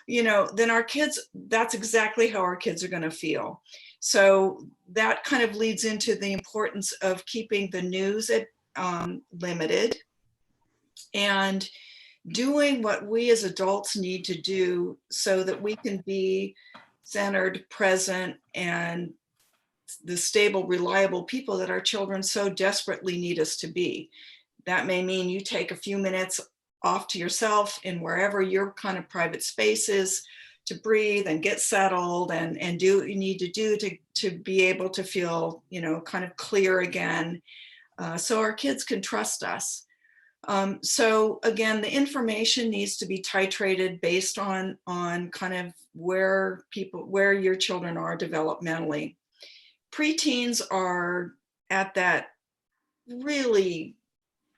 Then our kids, that's exactly how our kids are going to feel. So that kind of leads into the importance of keeping the news limited and doing what we as adults need to do so that we can be centered, present, and the stable, reliable people that our children so desperately need us to be. That may mean you take a few minutes off to yourself in wherever your kind of private space is to breathe and get settled and do what you need to do to be able to feel, kind of clear again, so our kids can trust us. So again, the information needs to be titrated based on kind of where your children are developmentally. Preteens are at that really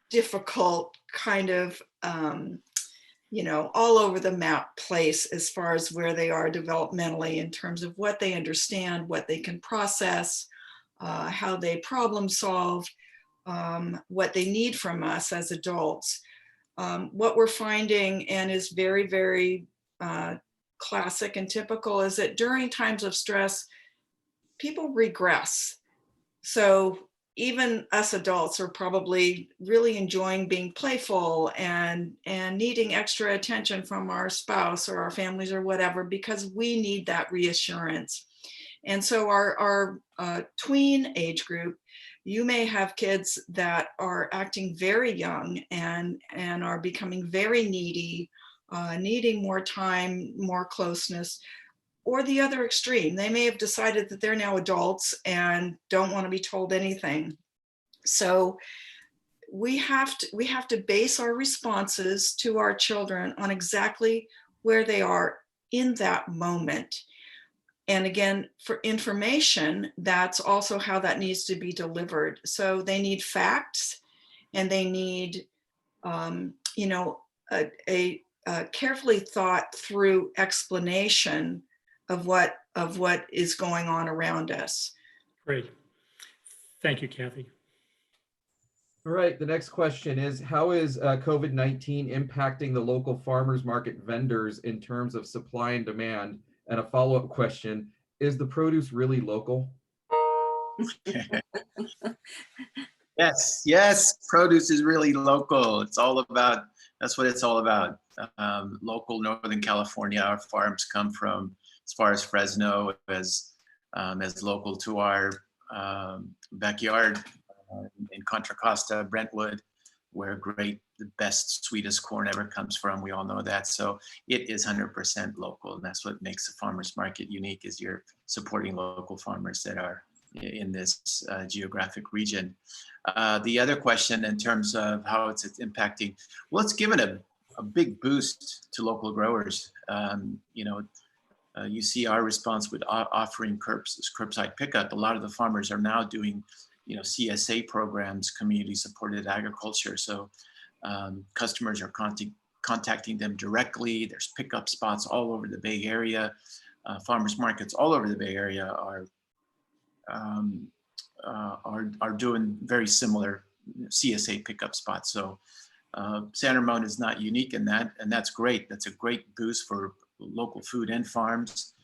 difficult kind of, all over the map place as far as where they are developmentally in terms of what they understand, what they can process, how they problem solve, what they need from us as adults. What we're finding, and is very, very classic and typical, is that during times of stress, people regress. So even us adults are probably really enjoying being playful and needing extra attention from our spouse or our families or whatever, because we need that reassurance. And so our tween age group, you may have kids that are acting very young and are becoming very needy, needing more time, more closeness. Or the other extreme, they may have decided that they're now adults and don't want to be told anything. So we have to base our responses to our children on exactly where they are in that moment. And again, for information, that's also how that needs to be delivered. So they need facts, and they need, a carefully thought through explanation of what is going on around us. Great. Thank you, Kathy. All right, the next question is, how is COVID-19 impacting the local farmers market vendors in terms of supply and demand? And a follow-up question, is the produce really local? Yes, produce is really local. That's what it's all about. Local Northern California, our farms come from as far as Fresno, as local to our backyard in Contra Costa, Brentwood, where the best, sweetest corn ever comes from. We all know that. So it is 100% local. And that's what makes the farmers market unique, is you're supporting local farmers that are in this geographic region. The other question in terms of how it's impacting, well, it's given a big boost to local growers. You see our response with offering curbside pickup. A lot of the farmers are now doing, CSA programs, community supported agriculture. So customers are contacting them directly. There's pickup spots all over the Bay Area. Farmers markets all over the Bay Area are doing very similar CSA pickup spots. So San Ramon is not unique in that, and that's great. That's a great boost for local food and farms.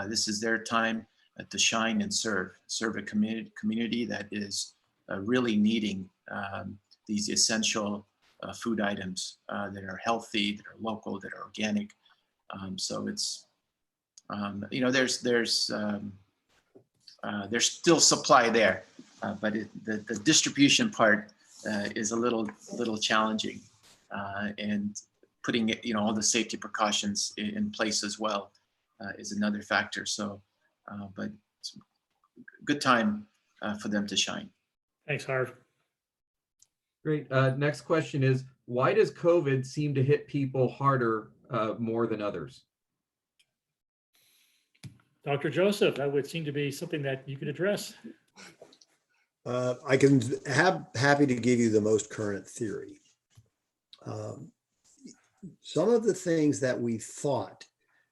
This is their time to shine and serve a community that is really needing these essential food items that are healthy, that are local, that are organic. So it's, there's still supply there, but the distribution part is a little challenging, and putting all the safety precautions in place as well is another factor. So, but it's a good time for them to shine. Thanks, Harv. Great. Next question is, why does COVID seem to hit people harder more than others? Dr. Joseph, that would seem to be something that you could address. I can happy to give you the most current theory. Some of the things that we thought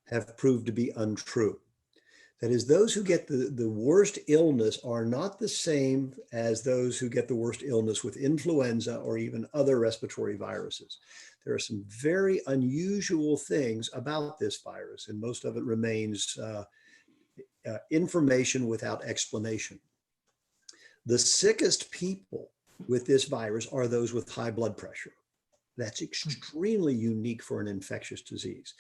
have proved to be untrue. That is, those who get the worst illness are not the same as those who get the worst illness with influenza or even other respiratory viruses. There are some very unusual things about this virus, and most of it remains information without explanation. The sickest people with this virus are those with high blood pressure. That's extremely unique for an infectious disease.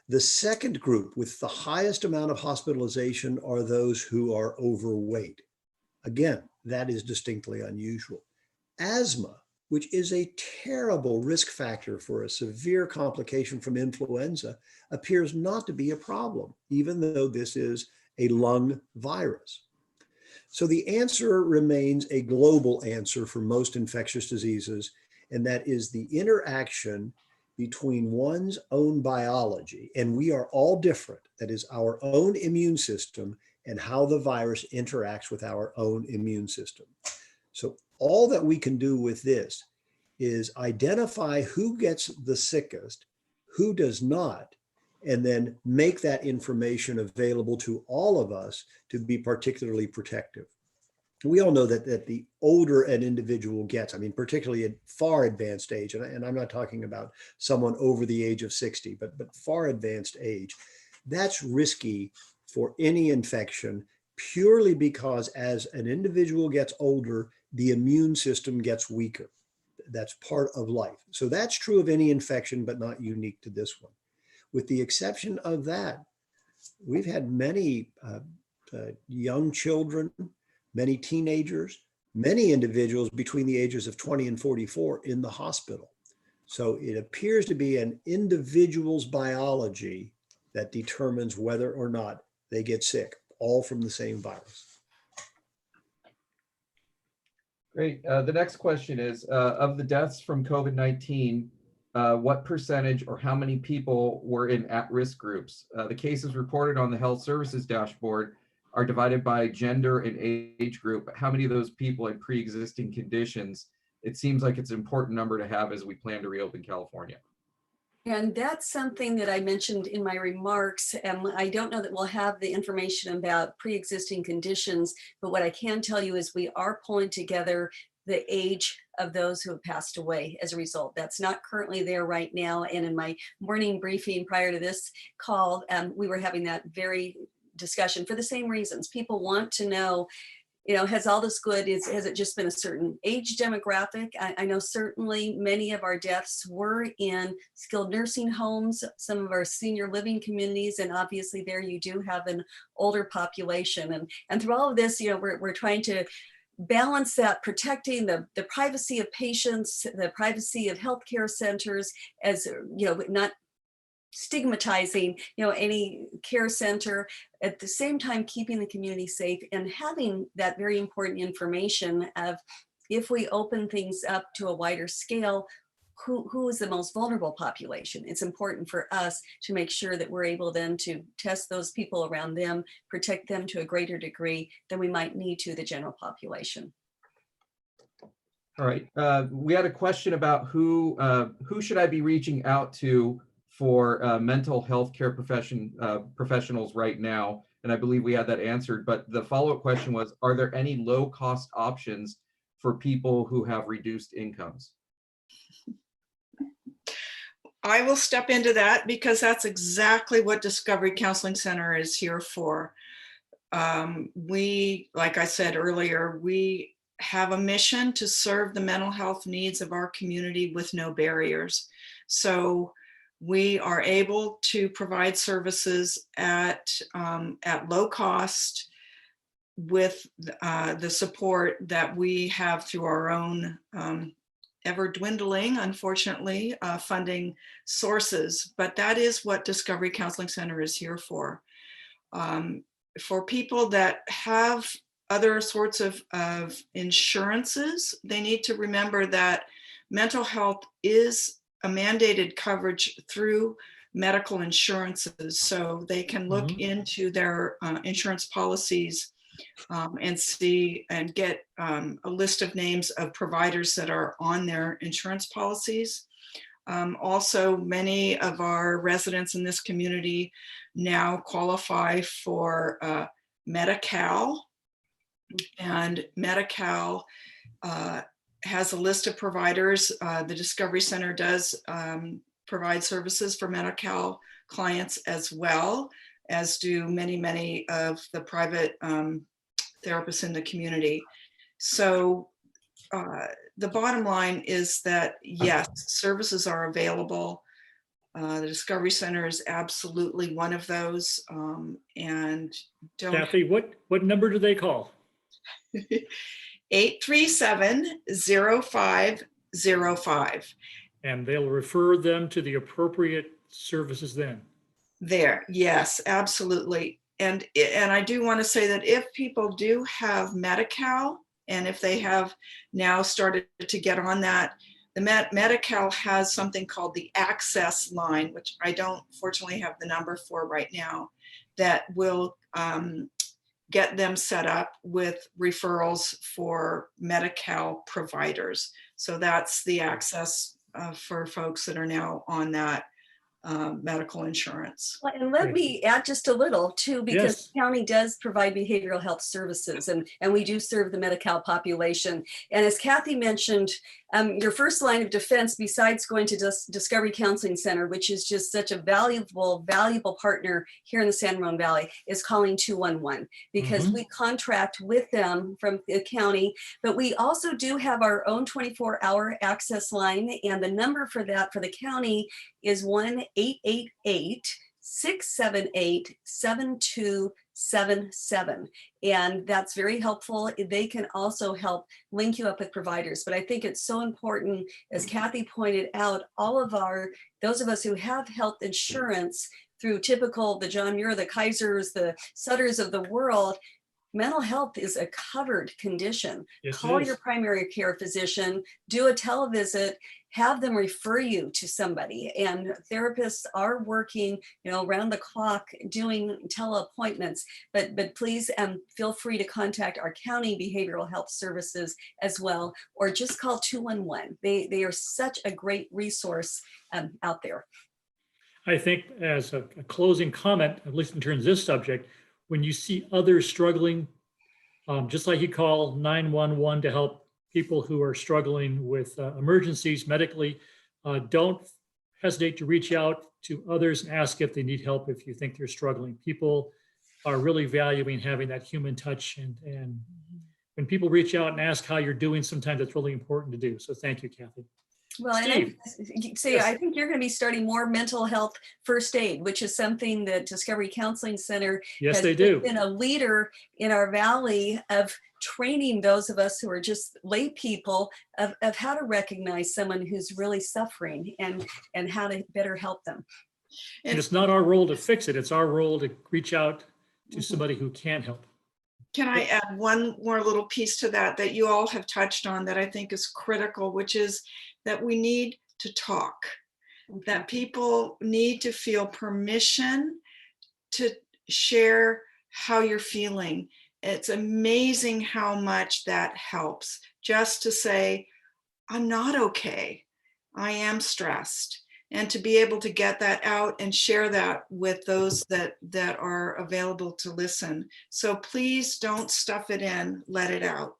The second group with the highest amount of hospitalization are those who are overweight. Again, that is distinctly unusual. Asthma, which is a terrible risk factor for a severe complication from influenza, appears not to be a problem, even though this is a lung virus. So the answer remains a global answer for most infectious diseases, and that is the interaction between one's own biology, and we are all different, that is our own immune system, and how the virus interacts with our own immune system. So all that we can do with this is identify who gets the sickest, who does not, and then make that information available to all of us to be particularly protective. We all know that the older an individual gets, I mean, particularly at far advanced age, and I'm not talking about someone over the age of 60, but far advanced age, that's risky for any infection purely because as an individual gets older, the immune system gets weaker. That's part of life. So that's true of any infection, but not unique to this one. With the exception of that, we've had many young children, many teenagers, many individuals between the ages of 20 and 44 in the hospital. So it appears to be an individual's biology that determines whether or not they get sick, all from the same virus. Great. The next question is, of the deaths from COVID-19, what percentage or how many people were in at-risk groups? The cases reported on the health services dashboard are divided by gender and age group. How many of those people had pre-existing conditions? It seems like it's an important number to have as we plan to reopen California. And that's something that I mentioned in my remarks. I don't know that we'll have the information about pre-existing conditions, but what I can tell you is we are pulling together the age of those who have passed away as a result. That's not currently there right now. And in my morning briefing prior to this call, we were having that very discussion for the same reasons. People want to know, has all this good, has it just been a certain age demographic? I know certainly many of our deaths were in skilled nursing homes, some of our senior living communities, and obviously there you do have an older population. And through all of this, we're trying to balance that, protecting the privacy of patients, the privacy of healthcare centers, as not stigmatizing, any care center, at the same time keeping the community safe and having that very important information of, if we open things up to a wider scale, who is the most vulnerable population. It's important for us to make sure that we're able then to test those people around them, protect them to a greater degree than we might need to the general population. All right, we had a question about who should I be reaching out to for mental health care professionals right now? And I believe we had that answered, but the follow-up question was, are there any low-cost options for people who have reduced incomes? I will step into that because that's exactly what Discovery Counseling Center is here for. Like I said earlier, we have a mission to serve the mental health needs of our community with no barriers. So we are able to provide services at low cost with the support that we have through our own ever dwindling, unfortunately, funding sources. But that is what Discovery Counseling Center is here for. For people that have other sorts of insurances, they need to remember that mental health is a mandated coverage through medical insurances. So they can look into their insurance policies and see and get a list of names of providers that are on their insurance policies. Also, many of our residents in this community now qualify for Medi-Cal, and Medi-Cal has a list of providers. The Discovery Center does provide services for Medi-Cal clients as well, as do many of the private therapists in the community. So the bottom line is that, yes, services are available. The Discovery Center is absolutely one of those. And Kathy, what number do they call? 837-0505. And they'll refer them to the appropriate services then. There, yes, absolutely. And I do want to say that if people do have Medi-Cal, and if they have now started to get on that, the Medi-Cal has something called the Access Line, which I don't fortunately have the number for right now, that will get them set up with referrals for Medi-Cal providers. So that's the access for folks that are now on that medical insurance. And let me add just a little too, because Yes. the county does provide behavioral health services, and we do serve the Medi-Cal population. And as Kathy mentioned, your first line of defense, besides going to Discovery Counseling Center, which is just such a valuable partner here in the San Ramon Valley, is calling 211, because we contract with them from the county, but we also do have our own 24-hour access line, and the number for that for the county is 1-888-678-7277. And that's very helpful. They can also help link you up with providers. But I think it's so important, as Kathy pointed out, those of us who have health insurance through typical, the John Muir, the Kaisers, the Sutters of the world, mental health is a covered condition. Yes, Call your primary care physician, do a televisit, have them refer you to somebody. And therapists are working, around the clock doing teleappointments, but please feel free to contact our county behavioral health services as well, or just call 211. They are such a great resource out there. I think as a closing comment, at least in terms of this subject, when you see others struggling, just like you call 911 to help people who are struggling with emergencies medically, don't hesitate to reach out to others and ask if they need help if you think they're struggling. People are really valuing having that human touch, and when people reach out and ask how you're doing, sometimes it's really important to do. So thank you, Kathy. Well, Steve. and I think you're going to be starting more mental health first aid, which is something that Discovery Counseling Center Yes, they do. been a leader in our valley of training those of us who are just lay people of how to recognize someone who's really suffering and how to better help them. And it's not our role to fix it. It's our role to reach out to somebody who can help. Can I add one more little piece to that you all have touched on that I think is critical, which is that we need to talk, that people need to feel permission to share how you're feeling. It's amazing how much that helps, just to say, I'm not okay. I am stressed. And to be able to get that out and share that with those that are available to listen. So please don't stuff it in, let it out.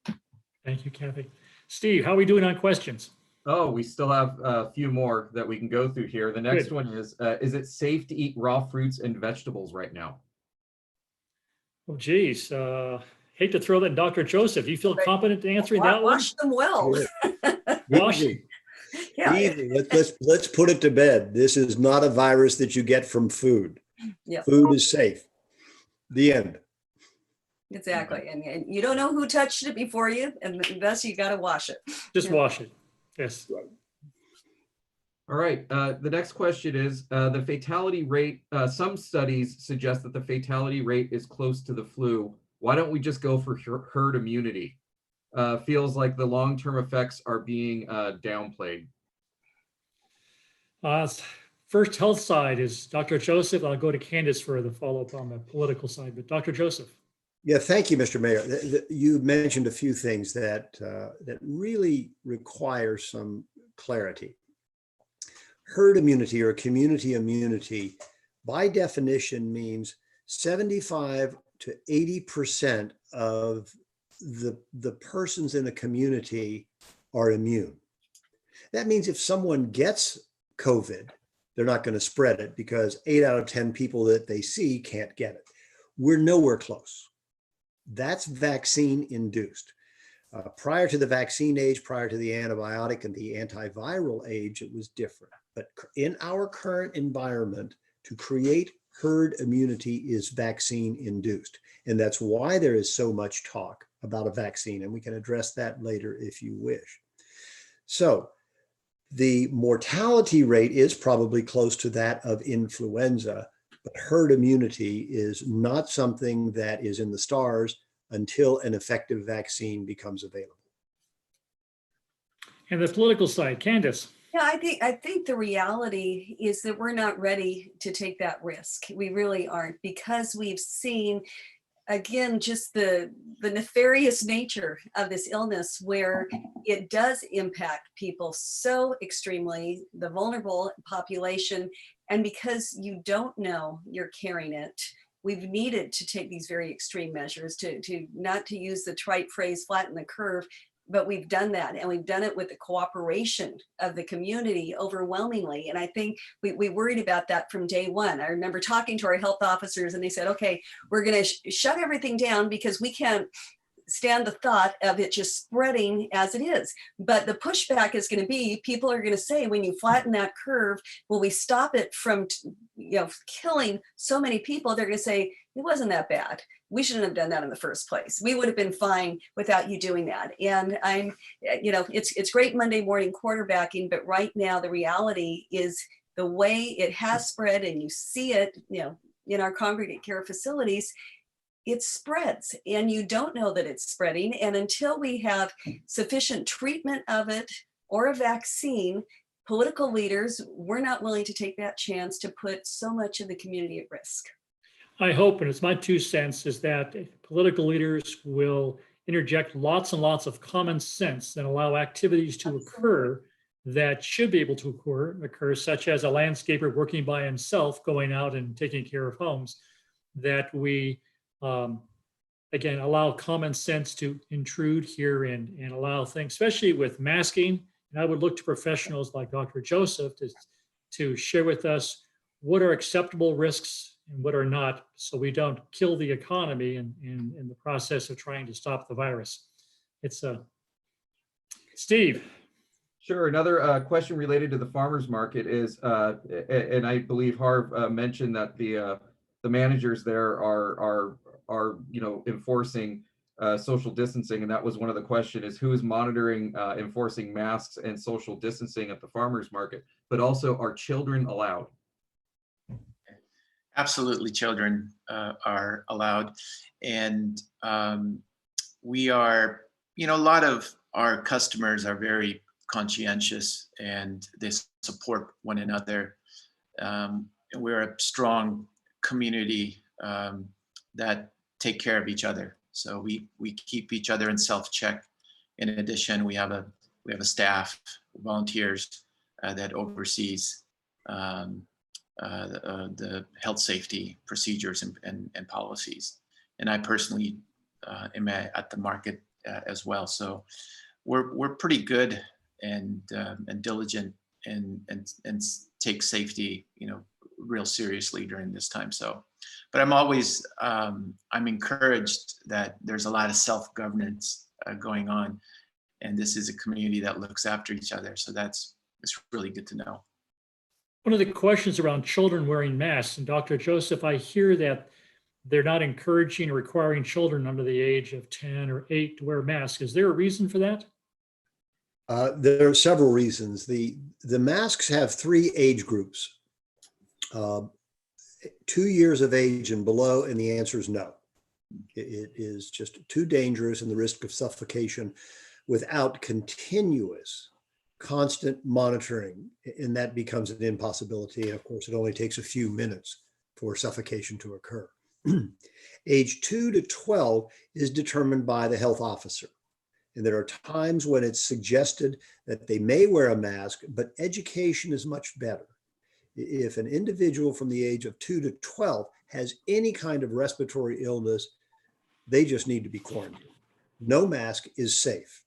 Thank you, Kathy. Steve, how are we doing on questions? Oh, we still have a few more that we can go through here. The next Good. one is it safe to eat raw fruits and vegetables right now? Oh, geez. Hate to throw that in Dr. Joseph. You feel competent to answering that one? Wash them well. Wash- Easy. Yeah. Easy. Let's put it to bed. This is not a virus that you get from food. Yeah. Food is safe. The end. Exactly. And you don't know who touched it before you, and thus you got to wash it. Just Yeah. wash it. Yes. All right. The next question is the fatality rate. Some studies suggest that the fatality rate is close to the flu. Why don't we just go for herd immunity? Feels like the long-term effects are being downplayed. First health side is Dr. Joseph. I'll go to Candace for the follow-up on the political side, but Dr. Joseph. Yeah, thank you, Mr. Mayor. You mentioned a few things that really require some clarity. Herd immunity or community immunity, by definition, means 75 to 80% of the persons in a community are immune. That means if someone gets COVID, they're not going to spread it because 8 out of 10 people that they see can't get it. We're nowhere close. That's vaccine induced. Prior to the vaccine age, prior to the antibiotic and the antiviral age, it was different. But in our current environment, to create herd immunity is vaccine induced. And that's why there is so much talk about a vaccine. And we can address that later if you wish. So the mortality rate is probably close to that of influenza, but herd immunity is not something that is in the stars until an effective vaccine becomes available. And the political side, Candace. Yeah, I think the reality is that we're not ready to take that risk. We really aren't, because we've seen, again, just the nefarious nature of this illness, where it does impact people so extremely, the vulnerable population. And because you don't know you're carrying it, we've needed to take these very extreme measures to not to use the trite phrase flatten the curve, but we've done that, and we've done it with the cooperation of the community overwhelmingly. And I think we worried about that from day one. I remember talking to our health officers, and they said, okay, we're going to shut everything down because we can't stand the thought of it just spreading as it is. But the pushback is going to be, people are going to say, when you flatten that curve, will we stop it from killing so many people? They're going to say, it wasn't that bad. We shouldn't have done that in the first place. We would have been fine without you doing that. And it's great Monday morning quarterbacking, but right now the reality is the way it has spread, and you see it, in our congregate care facilities, it spreads, and you don't know that it's spreading. And until we have sufficient treatment of it or a vaccine, political leaders, we're not willing to take that chance to put so much of the community at risk. I hope, and it's my 2 cents, is that political leaders will interject lots and lots of common sense and allow activities to occur that should be able to occur, such as a landscaper working by himself, going out and taking care of homes, that we, again, allow common sense to intrude here and allow things, especially with masking. And I would look to professionals like Dr. Joseph to share with us what are acceptable risks and what are not, so we don't kill the economy in the process of trying to stop the virus. It's Steve. Sure. Another question related to the farmers market is, and I believe Harv mentioned that the managers there are enforcing social distancing, and that was one of the questions: is who is monitoring enforcing masks and social distancing at the farmers market? But also, are children allowed? Absolutely, children are allowed. And we are, a lot of our customers are very conscientious and they support one another. And we're a strong community that take care of each other. So we keep each other in self-check. In addition, we have a staff, volunteers that oversees the health safety procedures and policies. And I personally am at the market as well. So we're pretty good and diligent and take safety, real seriously during this time. So, but I'm always I'm encouraged that there's a lot of self-governance going on, and this is a community that looks after each other. So it's really good to know. One of the questions around children wearing masks, and Dr. Joseph, I hear that they're not encouraging or requiring children under the age of 10 or 8 to wear masks. Is there a reason for that? There are several reasons. The masks have 3 age groups, 2 years of age and below, and the answer is no. It is just too dangerous and the risk of suffocation without continuous, constant monitoring, and that becomes an impossibility. And of course, it only takes a few minutes for suffocation to occur. Age 2 to 12 is determined by the health officer. And there are times when it's suggested that they may wear a mask, but education is much better. If an individual from the age of 2 to 12 has any kind of respiratory illness, they just need to be quarantined. No mask is safe.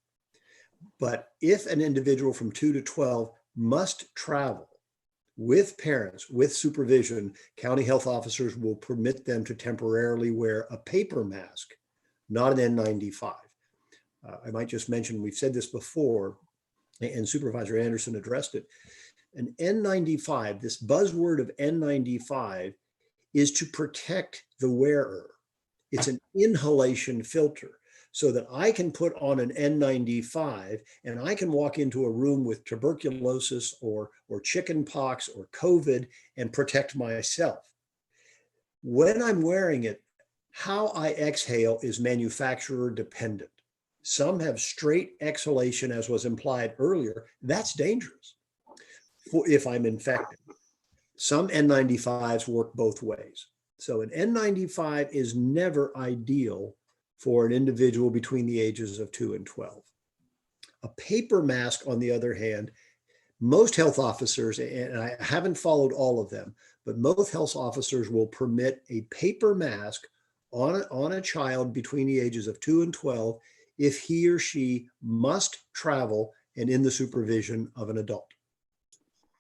But if an individual from 2 to 12 must travel with parents, with supervision, county health officers will permit them to temporarily wear a paper mask, not an N95. I might just mention, we've said this before, and Supervisor Andersen addressed it. An N95, this buzzword of N95, is to protect the wearer. It's an inhalation filter so that I can put on an N95 and I can walk into a room with tuberculosis or chicken pox or COVID and protect myself. When I'm wearing it, how I exhale is manufacturer dependent. Some have straight exhalation, as was implied earlier. That's dangerous if I'm infected. Some N95s work both ways. So an N95 is never ideal for an individual between the ages of 2 and 12. A paper mask, on the other hand, most health officers, and I haven't followed all of them, but most health officers will permit a paper mask on a child between the ages of 2 and 12 if he or she must travel and in the supervision of an adult.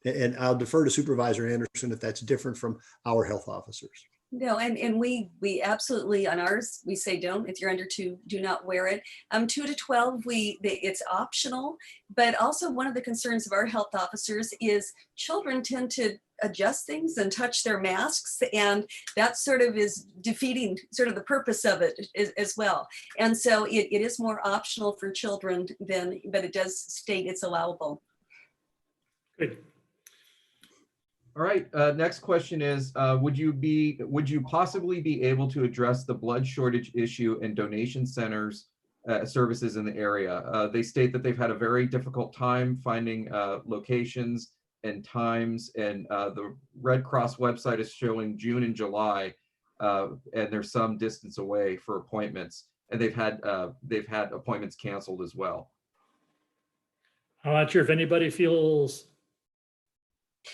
And I'll defer to Supervisor Andersen if that's different from our health officers. No, and we absolutely, on ours, we say don't. If you're under 2, do not wear it. 2 to 12, it's optional. But also one of the concerns of our health officers is children tend to adjust things and touch their masks, and that sort of is defeating sort of the purpose of it as well. And so it is more optional for children but it does state it's allowable. Good. All right, next question is, would you possibly be able to address the blood shortage issue and donation centers services in the area? They state that they've had a very difficult time finding locations and times, and the Red Cross website is showing June and July, and there's some distance away for appointments, and they've had appointments canceled as well. I'm not sure if anybody feels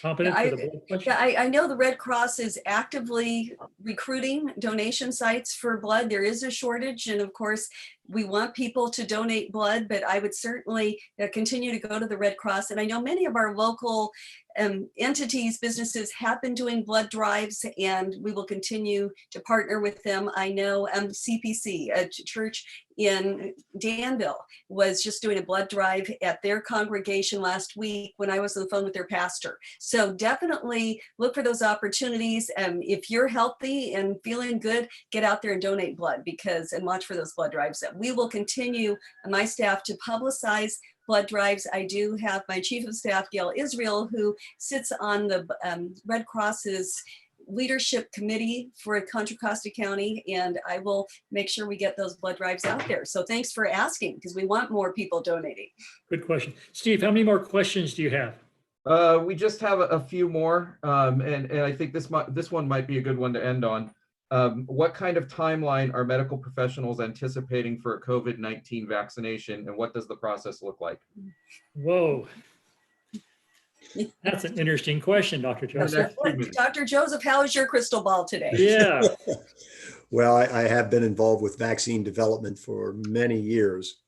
competent for the blood question. I know the Red Cross is actively recruiting donation sites for blood. There is a shortage, and of course, we want people to donate blood, but I would certainly continue to go to the Red Cross. And I know many of our local entities, businesses have been doing blood drives, and we will continue to partner with them. I know CPC, a church in Danville, was just doing a blood drive at their congregation last week when I was on the phone with their pastor. So definitely look for those opportunities. If you're healthy and feeling good, get out there and donate blood, and watch for those blood drives. We will continue, my staff, to publicize blood drives. I do have my Chief of Staff, Gail Israel, who sits on the Red Cross's leadership committee for Contra Costa County, and I will make sure we get those blood drives out there. So thanks for asking, because we want more people donating. Good question. Steve, how many more questions do you have? We just have a few more, and I think this one might be a good one to end on. What kind of timeline are medical professionals anticipating for a COVID-19 vaccination, and what does the process look like? Whoa. That's an interesting question, Dr. Joseph. Dr. Joseph, how is your crystal ball today? Yeah. Well, I have been involved with vaccine development for many years,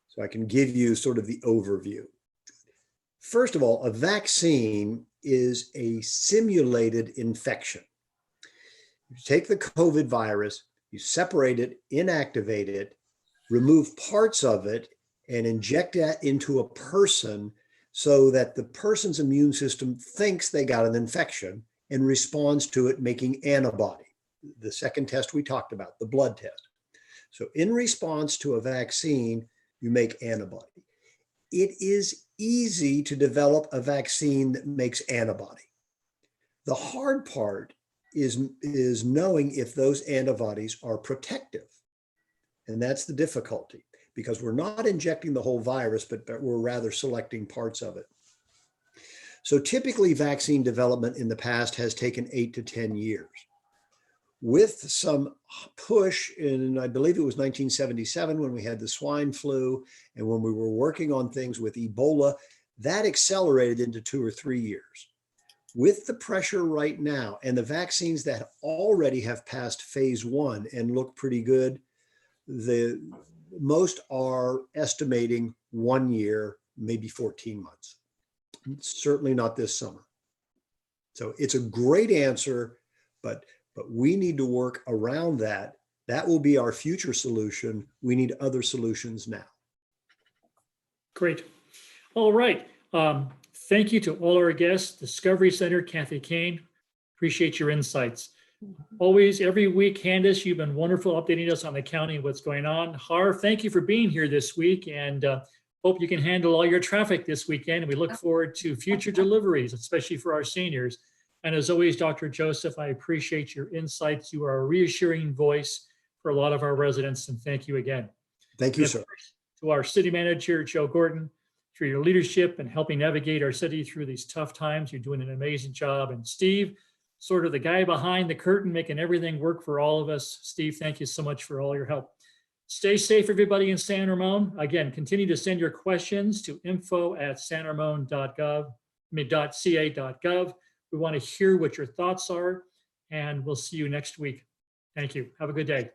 so I can give you sort of the overview. First of all, a vaccine is a simulated infection. You take the COVID virus, you separate it, inactivate it, remove parts of it, and inject that into a person so that the person's immune system thinks they got an infection and responds to it, making antibody. The second test we talked about, the blood test. So in response to a vaccine, you make antibody. It is easy to develop a vaccine that makes antibody. The hard part is knowing if those antibodies are protective. And that's the difficulty, because we're not injecting the whole virus, but we're rather selecting parts of it. So typically vaccine development in the past has taken 8 to 10 years. With some push in, I believe it was 1977 when we had the swine flu, and when we were working on things with Ebola, that accelerated into 2 or 3 years. With the pressure right now and the vaccines that already have passed phase 1 and look pretty good, most are estimating 1 year, maybe 14 months. Certainly not this summer. So it's a great answer, but we need to work around that. That will be our future solution. We need other solutions now. Great. All right. Thank you to all our guests, Discovery Center, Kathy Kane. Appreciate your insights. Always, every week, Candace, you've been wonderful updating us on the county and what's going on. Harv, thank you for being here this week, and hope you can handle all your traffic this weekend. And we look forward to future deliveries, especially for our seniors. And as always, Dr. Joseph, I appreciate your insights. You are a reassuring voice for a lot of our residents, and thank you again. Thank you, sir. To our city manager, Joe Gorton, for your leadership and helping navigate our city through these tough times. You're doing an amazing job. And Steve, sort of the guy behind the curtain, making everything work for all of us. Steve, thank you so much for all your help. Stay safe, everybody in San Ramon. Again, continue to send your questions to info@sanramon.ca.gov. We want to hear what your thoughts are, and we'll see you next week. Thank you. Have a good day.